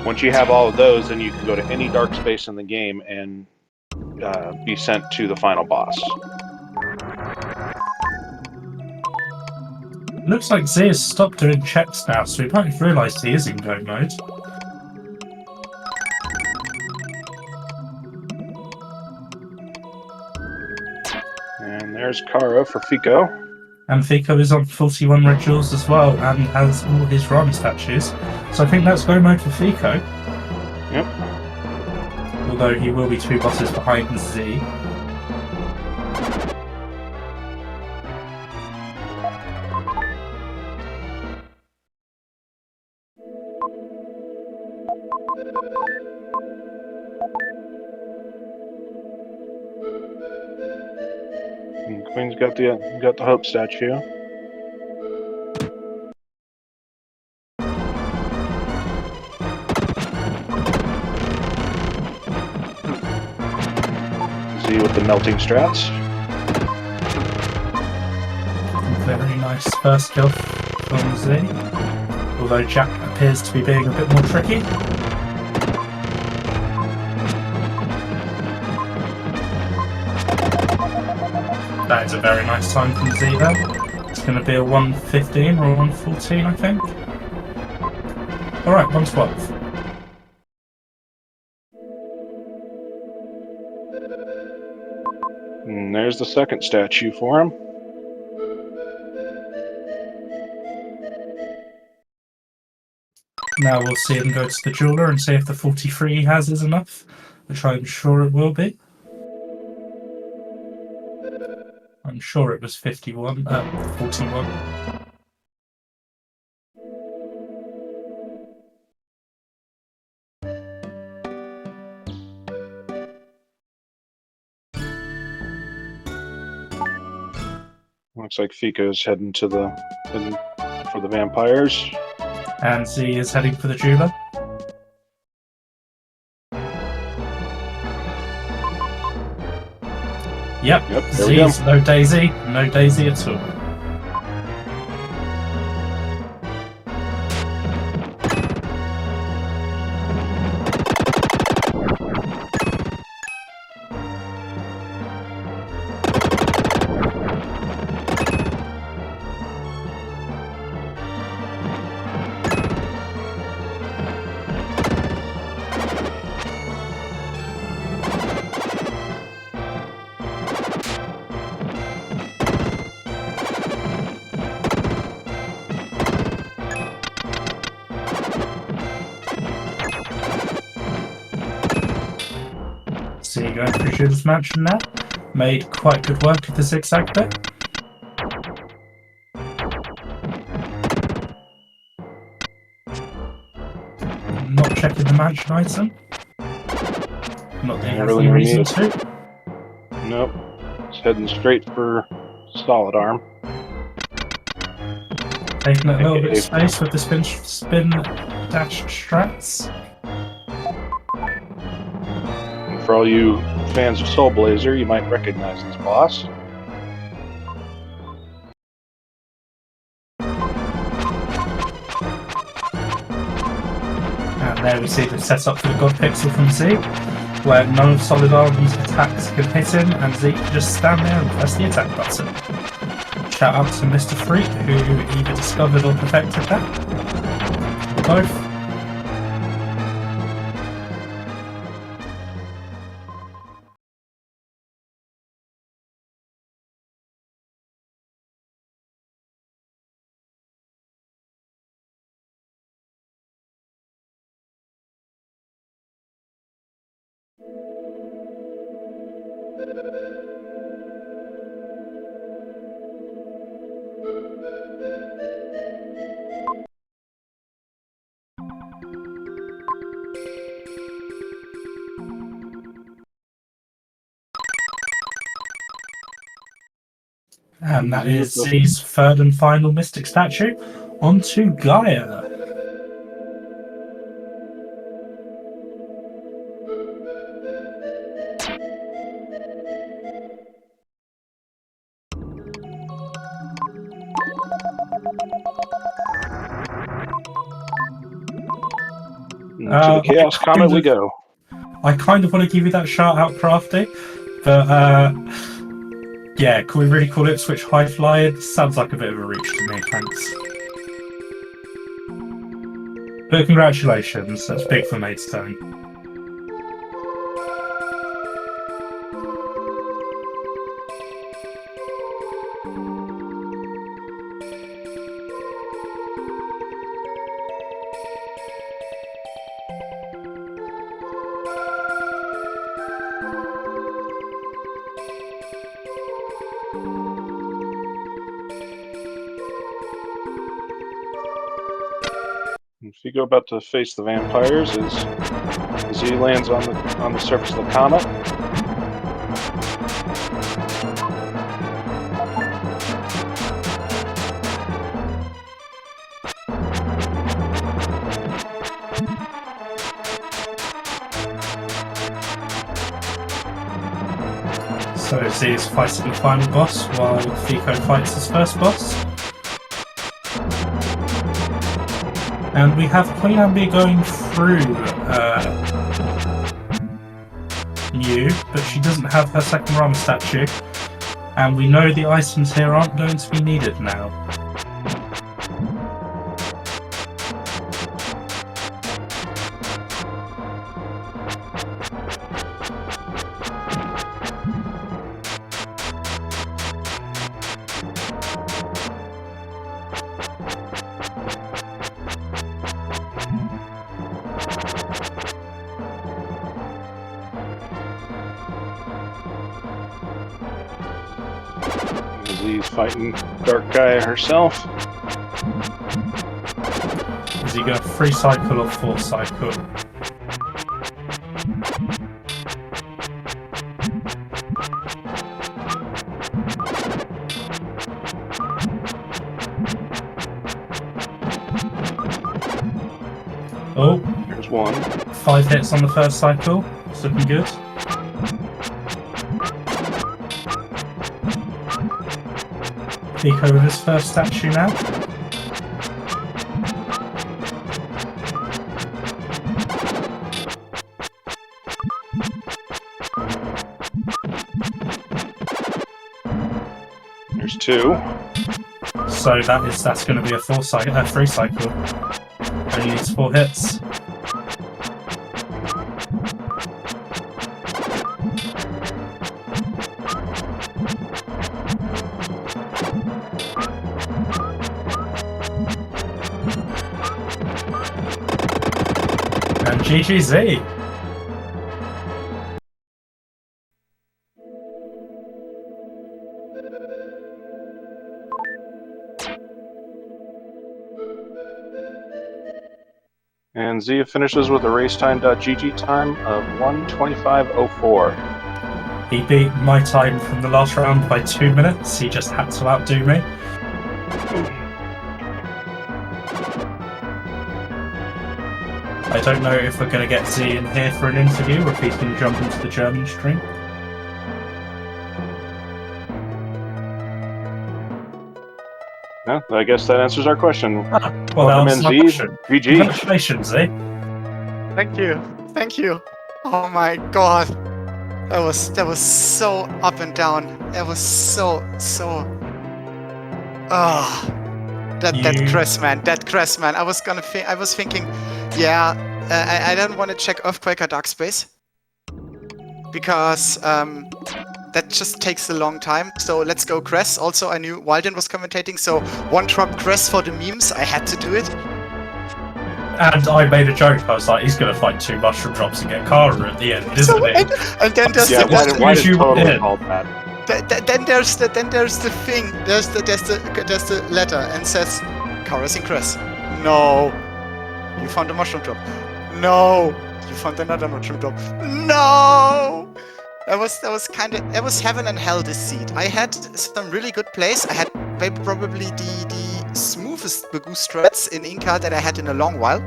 Once you have all of those, then you can go to any dark space in the game and be sent to the final boss. Looks like Z has stopped doing checks now, so we might have realised he is in go mode. And there's Kara for Feco. And Feco is on 41 red jewels as well, and has all his Ram statues. So I think that's go mode for Feco. Yep. Although he will be 2 bosses behind Z. And Queen's got the Hope statue. Z with the melting strats. Very nice first kill from Z. Although Jack appears to be being a bit more tricky. That is a very nice time from Z there. It's going to be a 1:15 or a 1:14, I think. Alright, 1:12. And there's the second statue for him. Now we'll see him go to the jeweler and see if the 43 he has is enough, which I'm sure it will be. I'm sure it was 41. Looks like Feco's heading to the for the vampires. And Z is heading for the jeweler. Yep, There we go. Z's no Daisy at all. See, going through Judith's mansion now. Made quite good work of the zigzag bit. Not checking the mansion item. Not that he has any reason to. Nope. It's heading straight for solid arm. Taking a little bit of space with the spin dash strats. For all you fans of Soul Blazer, you might recognize this boss. And there we see the setup for the God Pixel from Z, where none of Solid Arm's attacks can hit him, and Z can just stand there and press the attack button. Shout out to Mr. Freak, who either discovered or perfected that. Both. And that is Z's third and final Mystic statue. On to Gaia. To the Chaos Comet we go. I kind of want to give you that shout out, Crafty, but yeah, can we really call it Switch High Flying? Sounds like a bit of a reach to me, thanks. But congratulations, that's big for Maidstone. Feco about to face the vampires as he lands on the surface of the comet. So Z is fighting the final boss while Feco fights his first boss. And we have QueenAnneB going through Mew, but she doesn't have her second Rama statue. And we know the items here aren't going to be needed now. He's fighting Dark Gaia herself. Is he going 3 cycle or 4 cycle? Oh, There's one. 5 hits on the first cycle. It's looking good. Feco with his first statue now. There's 2. So that's going to be a 3 cycle. Only needs 4 hits. And GGZ. And Zia finishes with a racetime.gg time of 1:25:04. He beat my time from the last round by 2 minutes. He just had to outdo me. I don't know if we're going to get Z in here for an interview or if he's going to jump into the German stream. Yeah, I guess that answers our question. Well, Welcome that's in, my Z. question. GG. Congratulations, Z. Thank you. Thank you. Oh my god. That was so up and down. That was so that crest man. I was thinking, yeah, I don't want to check Earthquaker Dark Space because that just takes a long time. So let's go Crest. Also, I knew Walden was commentating, so one drop Crest for the memes. I had to do it. And I made a joke. I was like, he's going to find 2 mushroom drops and get Kara at the end, isn't he? And then there's Yeah, why did you totally win? call that? Then there's the thing. There's the letter and says, Kara's in Crest. No. You found a mushroom drop. No. You found another mushroom drop. No. That was heaven and hell this seed. I had some really good plays. I had maybe probably the smoothest Bagu strats in Inca that I had in a long while.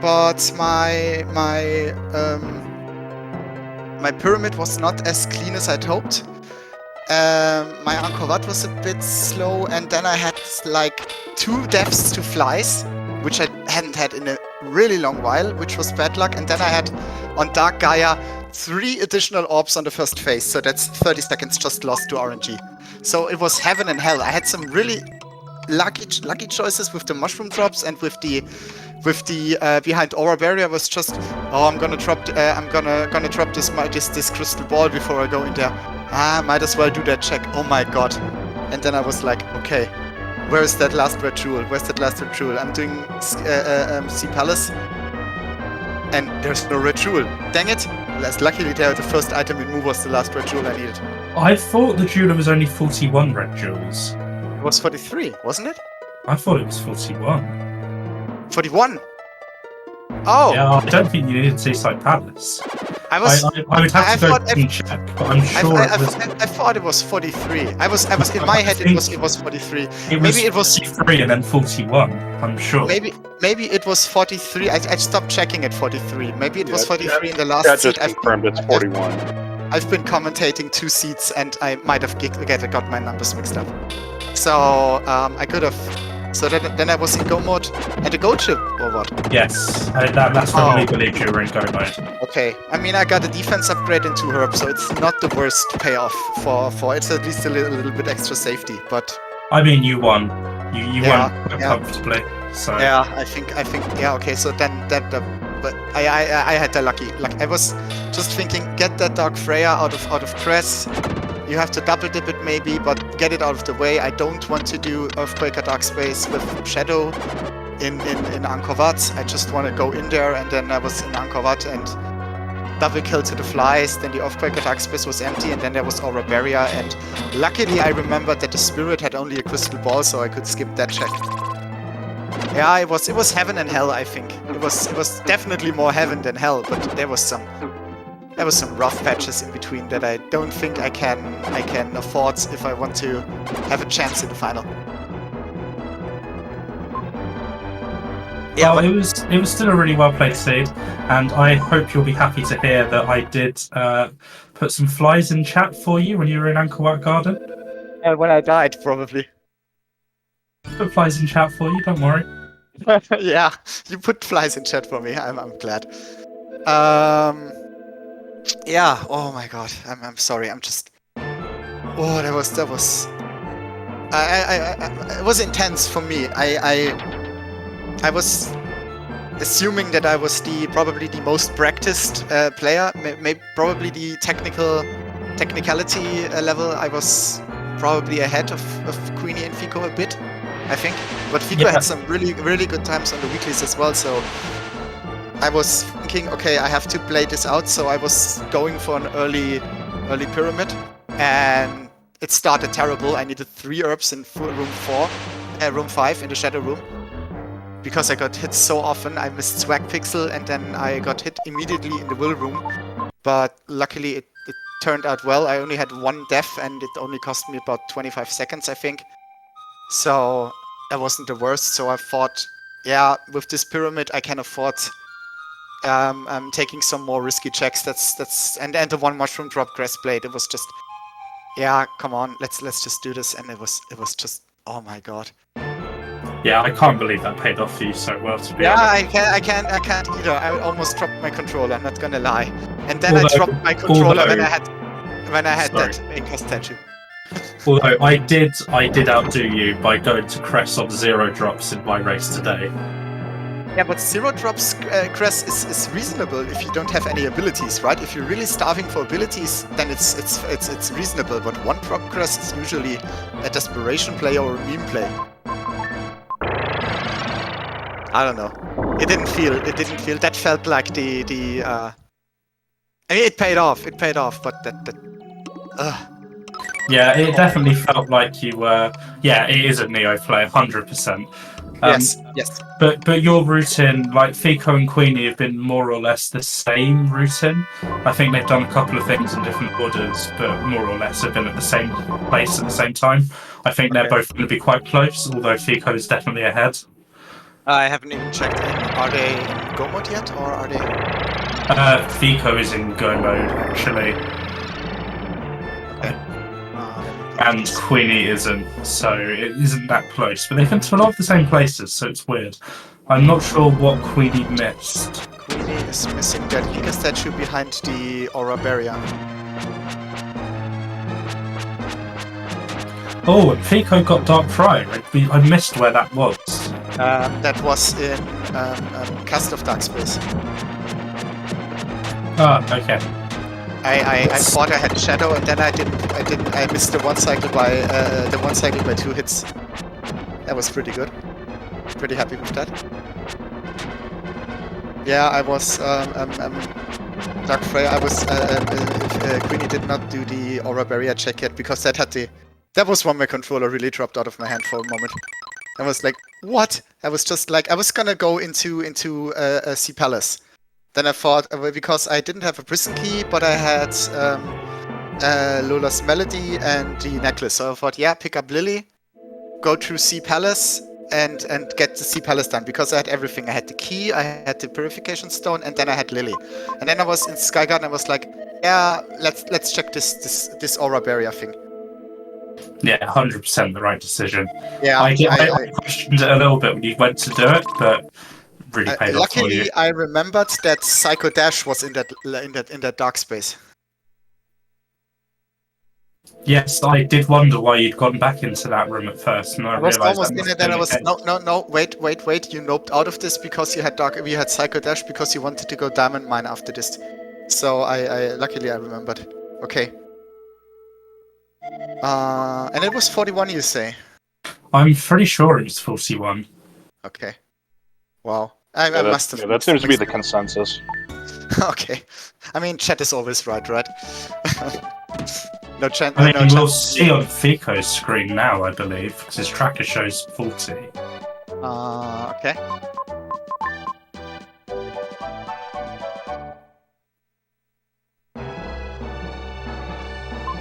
But my pyramid was not as clean as I'd hoped. My Angkor Wat was a bit slow, and then I had like 2 deaths to flies, which I hadn't had in a really long while, which was bad luck. And then I had on Dark Gaia 3 additional orbs on the first phase, so that's 30 seconds just lost to RNG. So it was heaven and hell. I had some really lucky choices with the mushroom drops and with the behind aura barrier was just, oh, I'm gonna drop this crystal ball before I go in there. Might as well do that check. Oh my god. And then I was like, okay, where is that last red jewel? Where's that last red jewel? I'm doing Sea Palace, and there's no red jewel. Dang it! Luckily there, the first item in move was the last red jewel I needed. I thought the jeweler was only 41 red jewels. It was 43, wasn't it? I thought it was 41. 41? Oh! Yeah, I don't think you needed Seaside Palace. I would have to go and check, but I'm sure it was. I thought it was 43. I was in my head it was 43. Maybe it was 43 and then 41. I'm sure. Maybe it was 43. I stopped checking at 43. Maybe it was 43 in the last That just seat. confirmed it's 41. I've been commentating 2 seats and I might have got my numbers mixed up. So I could have. So then I was in go mode at the go chip or what? Yes, that's when I believed you were in go mode. Okay, I mean I got a defense upgrade in 2 herb, so it's not the worst payoff for it's at least a little bit extra safety. But I mean, you won. You won comfortably. So yeah, I think yeah. Okay, so then but I had the lucky. Like I was just thinking, get that Dark Freya out of Cress. You have to double dip it maybe, but get it out of the way. I don't want to do Earthquaker Dark Space with Shadow in Angkor Wat. I just want to go in there, and then I was in Angkor Wat and double kill to the flies. Then the Earthquaker Dark Space was empty, and then there was Aura Barrier. And luckily, I remembered that the Spirit had only a crystal ball, so I could skip that check. Yeah, it was heaven and hell. I think it was definitely more heaven than hell, but there was some rough patches in between that I don't think I can afford if I want to have a chance in the final. Yeah, Well, but it was still a really well played seed, and I hope you'll be happy to hear that I did put some flies in chat for you when you were in Angkor Wat Garden. when I died, probably. Put flies in chat for you, don't worry. Yeah, you put flies in chat for me. I'm glad. Yeah. Oh my god. I'm sorry. I'm just. Oh, that was. It was intense for me. I was assuming that I was probably the most practiced player. Maybe probably the technicality level. I was probably ahead of Queenie and Feco a bit, I think. But Feco had some really good times on the weeklies as well. So I was thinking, okay, I have to play this out. So I was going for an early pyramid, and it started terrible. I needed 3 herbs in room 5 in the shadow room. Because I got hit so often, I missed Swag Pixel, and then I got hit immediately in the will room. But luckily it turned out well. I only had 1 death, and it only cost me about 25 seconds, I think. So that wasn't the worst. So I thought, yeah, with this pyramid I can afford taking some more risky checks. And the 1 mushroom drop grass blade. It was just, yeah, come on, let's just do this. And it was just, oh my god. Yeah, I can't believe that paid off for you so well, to be honest. I can't either. I almost dropped my controller, I'm not gonna lie. And then I dropped my controller when I had that Inca statue. Although I did outdo you by going to Cress on 0 drops in my race today. Yeah, but 0 drops Cress is reasonable if you don't have any abilities, right? If you're really starving for abilities, then it's reasonable. But 1 drop Cress is usually a desperation play or a meme play. I don't know. It didn't feel. That felt like the. I mean, it paid off, but that. Yeah, it definitely felt like you were. Yeah, it is a Neo play, 100%. Yes. But your routine, like Feco and Queenie, have been more or less the same routine. I think they've done a couple of things in different orders, but more or less have been at the same place at the same time. I think they're both going to be quite close, although Feco is definitely ahead. I haven't even checked in. Are they in Go mode yet, or are they? Feco is in Go mode, actually. Okay. And Queenie isn't, so it isn't that close. But they've been to a lot of the same places, so it's weird. I'm not sure what Queenie missed. Queenie is missing that Inca statue behind the Aura Barrier. Oh, and Feco got Dark Friar. I missed where that was. That was in Cast of Dark Space. Ah, okay. I thought I had Shadow, and then I didn't. I missed the 1 cycle by 2 hits. That was pretty good. Pretty happy with that. Yeah, I was Dark Freya. I was Queenie did not do the Aura Barrier check yet because that was when my controller really dropped out of my hand for a moment. I was like, what? I was just like, I was gonna go into Sea Palace. Then I thought, because I didn't have a prison key, but I had Lola's Melody and the necklace. So I thought, yeah, pick up Lily, go through Sea Palace, and get the Sea Palace done. Because I had everything. I had the key, I had the Purification Stone, and then I had Lily. And then I was in Sky Garden, I was like, yeah, let's check this Aura Barrier thing. Yeah, 100% the right decision. Yeah, I questioned it a little bit when you went to do it, but really paid off for you. Luckily, I remembered that Psycho Dash was in that dark space. Yes, I did wonder why you'd gone back into that room at first, and I was realised almost in it. Then I was no. Wait. You noped out of this because you had Psycho Dash because you wanted to go Diamond Mine after this. So luckily I remembered. Okay. And it was 41, you say? I'm pretty sure it was 41. Okay. Wow. I must have. Yeah, that seems to be the consensus. Okay. I mean, chat is always right? No chat. I mean, no we'll chat. see on Feco's screen now, I believe, because his tracker shows 40. Okay.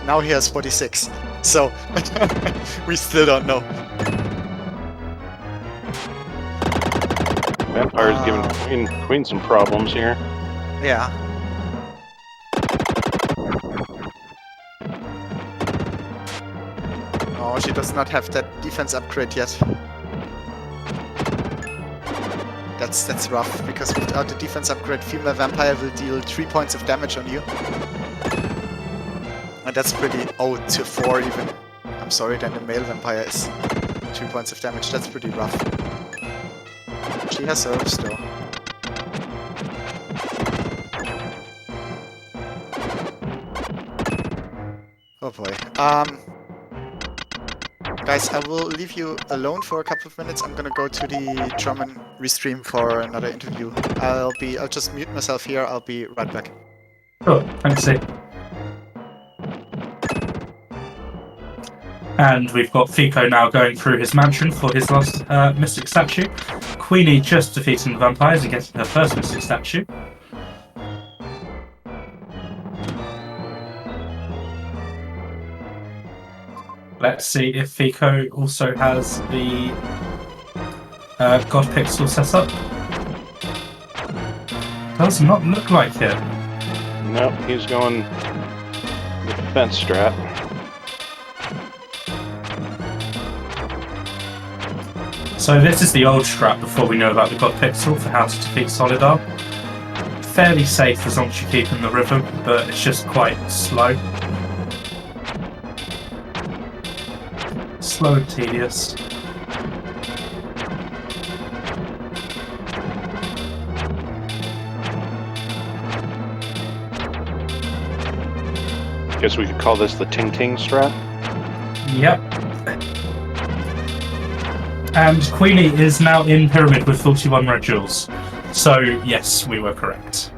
Now he has 46. So, we still don't know. Vampire's giving Queen some problems here. Yeah. Oh, she does not have that defense upgrade yet. That's rough, because without the defense upgrade, female vampire will deal 3 points of damage on you. And that's pretty... oh, to 4 even. I'm sorry, then the male vampire is 3 points of damage. That's pretty rough. She has herbs though. Oh boy. Guys, I will leave you alone for a couple of minutes. I'm gonna go to the German restream for another interview. I'll just mute myself here. I'll be right back. Sure, thanks, Steve. And we've got Feco now going through his mansion for his last Mystic statue. Queenie just defeating the vampires and getting her first Mystic statue. Let's see if Feco also has the God Pixel set up. Does not look like it. Nope, he's going the defense strat. So this is the old strat before we know about the God Pixel for how to defeat Solidar. Fairly safe as long as you keep in the rhythm, but it's just quite slow. Slow and tedious. Guess we could call this the Ting Ting strat. Yep. And Queenie is now in Pyramid with 41 red jewels. So, yes, we were correct.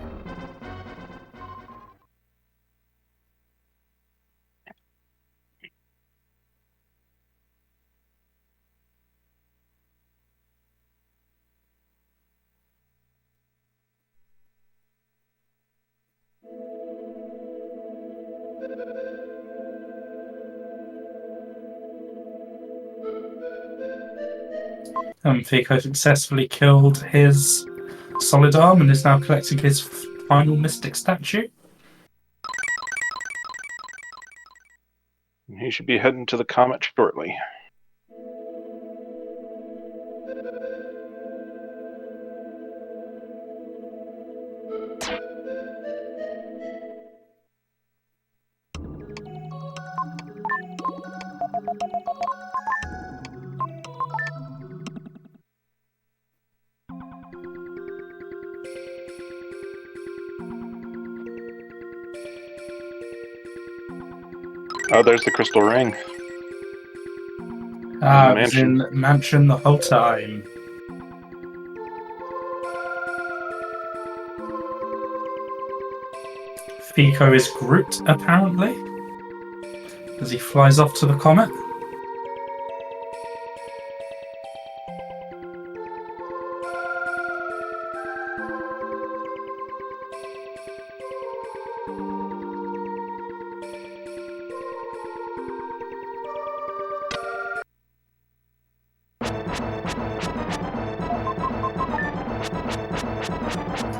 Feco successfully killed his solid arm and is now collecting his final Mystic statue. He should be heading to the Comet shortly. Oh, there's the crystal ring. I was in mansion the whole time. Feco is Groot, apparently, as he flies off to the comet.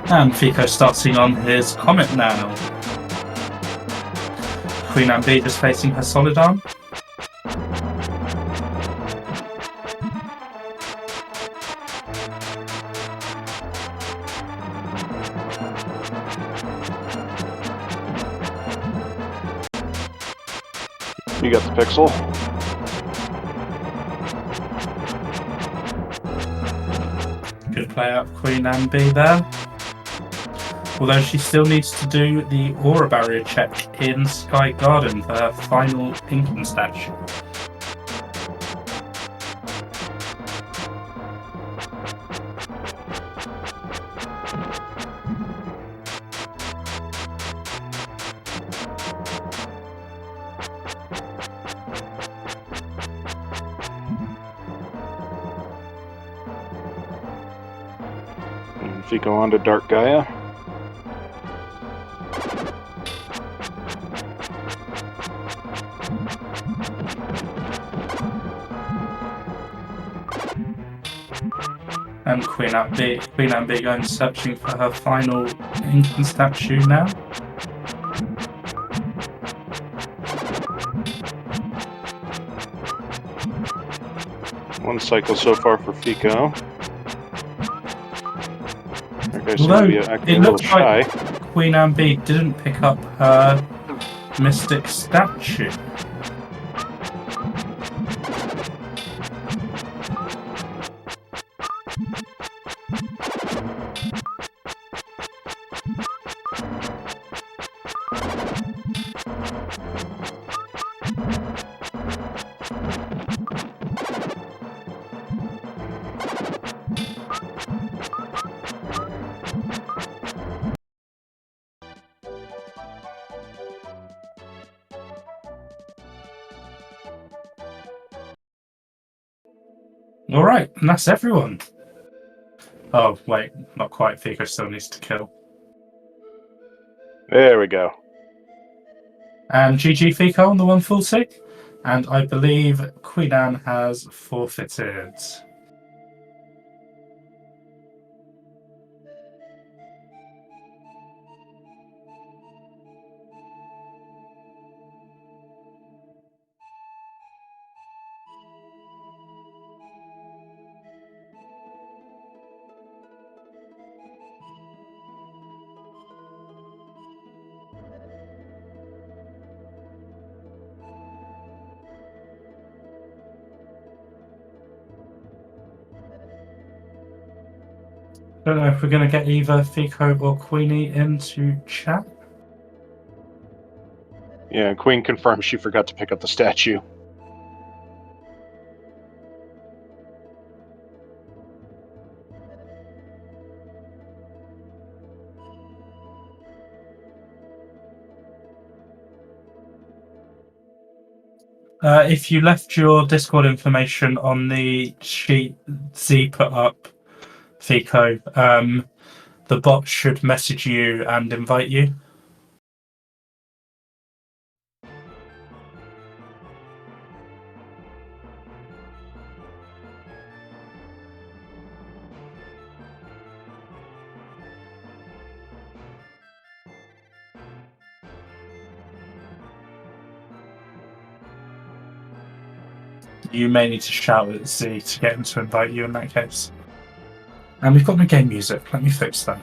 And Feco starting on his comet now. QueenAnneB just facing her solid arm. You got the pixel. Good play out QueenAnneB there. Although she still needs to do the aura barrier check in Sky Garden for her final Pinkham statue. And Feco on to Dark Gaia. And QueenAnneB going searching for her final Incan statue now. One cycle so far for Feco. That guy seems Although to be acting it a little looks shy. like QueenAnneB didn't pick up her mystic statue. Alright, and that's everyone. Oh, wait, not quite. Feco still needs to kill. There we go. And GG Feco on the 140. And I believe Queen Anne has forfeited. Don't know if we're going to get either Feco or Queenie into chat. Yeah, Queen confirms she forgot to pick up the statue. If you left your Discord information on the sheet Z put up, Feco, the bot should message you and invite you. You may need to shout at Z to get him to invite you in that case. And we've got no game music. Let me fix that.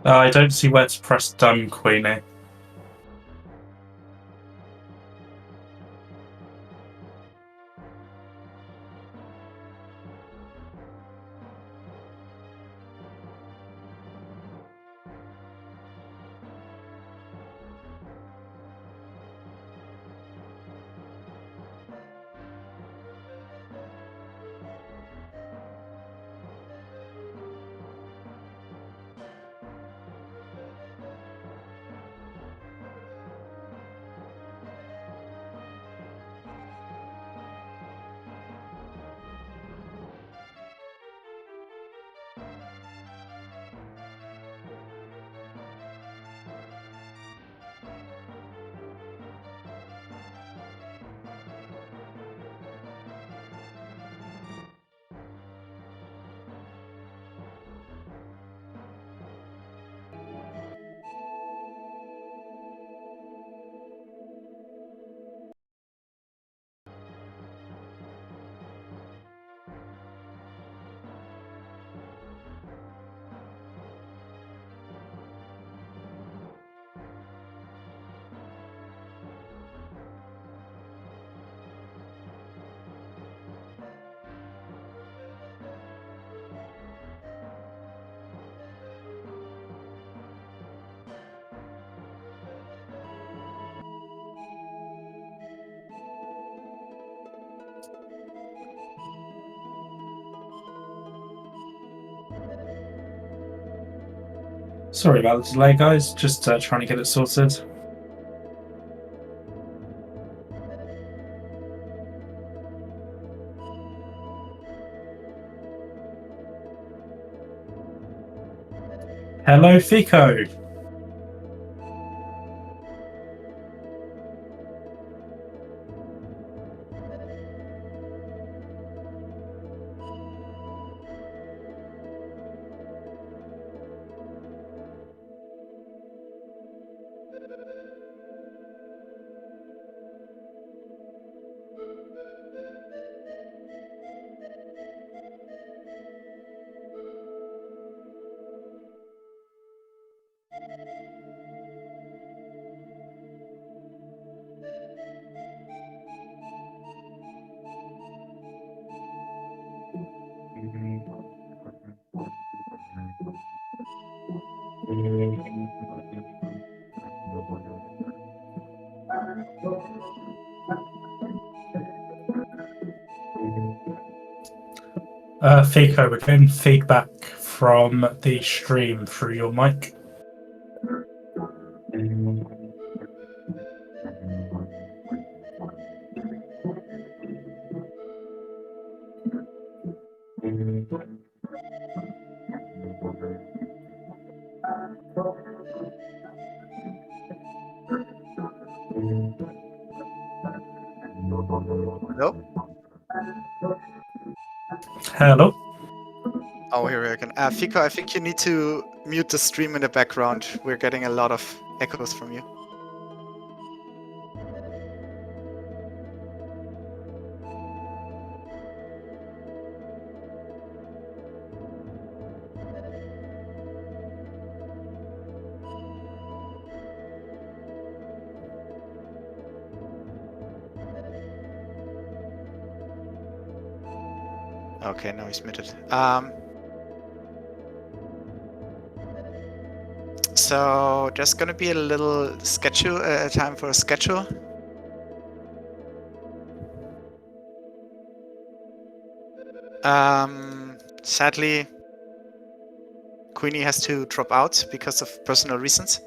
I don't see where to press done, Queenie. Sorry about the delay, guys. Just trying to get it sorted. Hello, Feco. Feco, we're getting feedback from the stream through your mic. Hello? Hello. Oh, here we are again. Feco, I think you need to mute the stream in the background. We're getting a lot of echoes from you. Okay, now he's muted. So there's gonna be a little schedule, time for a schedule. Sadly, Queenie has to drop out because of personal reasons.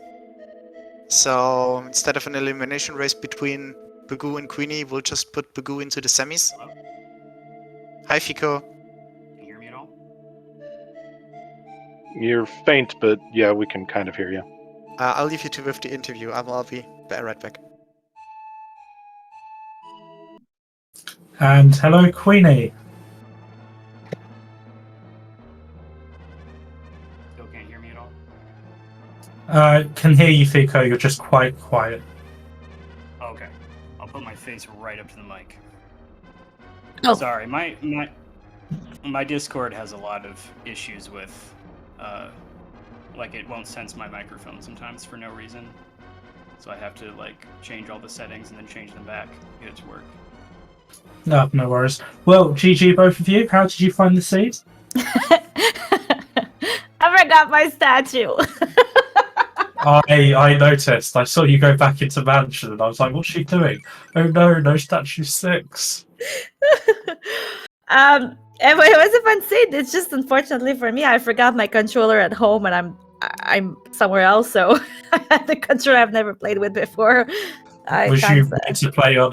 So instead of an elimination race between Bagoo and Queenie, we'll just put Bagoo into the semis. Hello? Hi, Feco. Can you hear me at all? You're faint, but yeah, we can kind of hear you. I'll leave you two with the interview. I'll be right back. And hello, Queenie. Still can't hear me at all? Can hear you, Feco. You're just quite quiet. Okay. I'll put my face right up to the mic. Oh. Sorry, my Discord has a lot of issues with like it won't sense my microphone sometimes for no reason. So I have to like change all the settings and then change them back to get it to work. No, no worries. Well, GG both of you. How did you find the seed? I forgot my statue. I noticed. I saw you go back into mansion, and I was like, "What's she doing? Oh no, no statue 6." It was a fun scene. It's just unfortunately for me, I forgot my controller at home, and I'm somewhere else. So I had the controller I've never played with before. Was you made to play on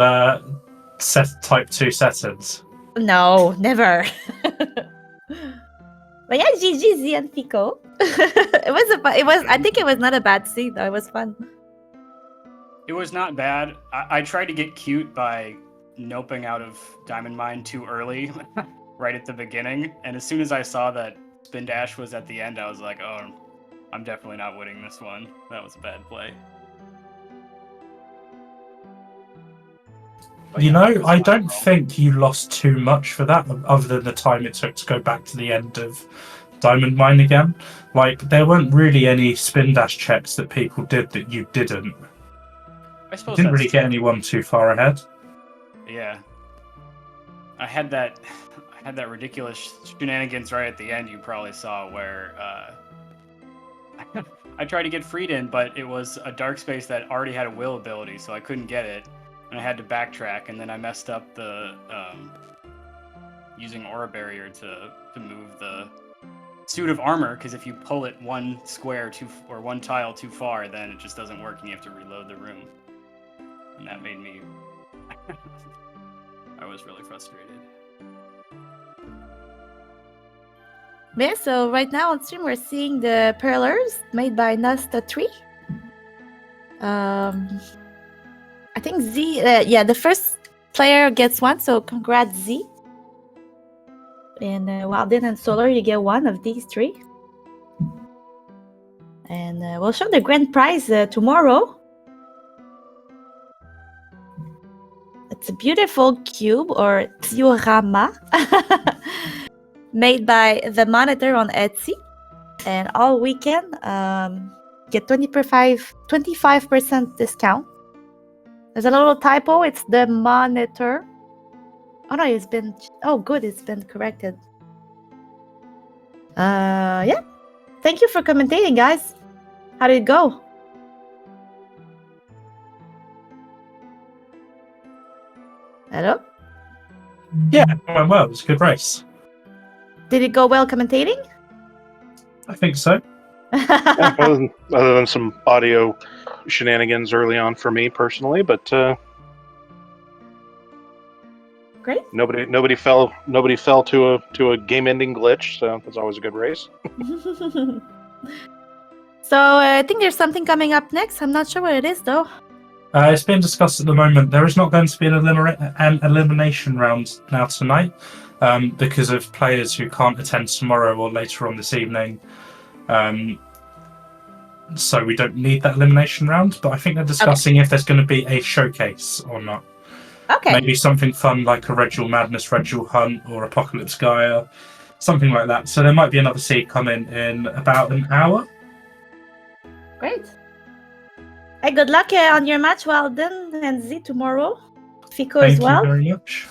Type 2 settings? No, never. But yeah, GG, Z and Feco. I think it was not a bad scene though. It was fun. It was not bad. I tried to get cute by noping out of Diamond Mine too early, right at the beginning. And as soon as I saw that Spin Dash was at the end, I was like, oh, I'm definitely not winning this one. That was a bad play. But You yeah, know, it was I fun don't overall. think you lost too much for that, other than the time it took to go back to the end of Diamond Mine again. Like, there weren't really any spin dash checks that people did that you didn't. I suppose Didn't that's really get anyone too far ahead. Yeah. I had that ridiculous shenanigans right at the end you probably saw where I tried to get freed in, but it was a dark space that already had a will ability, so I couldn't get it. And I had to backtrack, and then I messed up the using aura barrier to move the suit of armor, because if you pull it one square or one tile too far, then it just doesn't work and you have to reload the room. And that made me I was really frustrated. Yeah, so right now on stream we're seeing the parallels made by Nasta3. I think Z, yeah, the first player gets one, so congrats Z. And Wildin and Solar, you get one of these three. And we'll show the grand prize tomorrow. It's a beautiful cube or diorama made by The Monitor on Etsy. And all weekend, get 25% discount. There's a little typo. It's The Monitor. Oh no, it's been. Oh, good. It's been corrected. Yeah. Thank you for commentating, guys. How did it go? Hello? Yeah, it went well. It was a good race. Did it go well commentating? I think so. Yeah, other than some audio shenanigans early on for me personally, but Great. nobody fell to a game-ending glitch, so that's always a good race. So I think there's something coming up next. I'm not sure what it is though. It's being discussed at the moment. There is not going to be an elimination round now tonight because of players who can't attend tomorrow or later on this evening. So we don't need that elimination round, but I think they're discussing if there's going to be a showcase or not. Okay. Maybe something fun like a Red Jewel Madness, Red Jewel Hunt, or Apocalypse Gaia, something like that. So there might be another seed coming in about an hour. Great. Hey, good luck on your match, Walden and Z tomorrow. Feco as well. Thank you very much.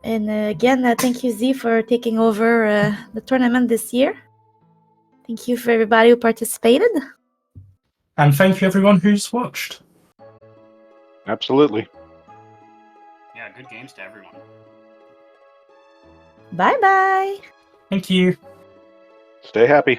And again, thank you, Z, for taking over the tournament this year. Thank you for everybody who participated. And thank you everyone who's watched. Absolutely. Yeah, good games to everyone. Bye-bye. Thank you. Stay happy.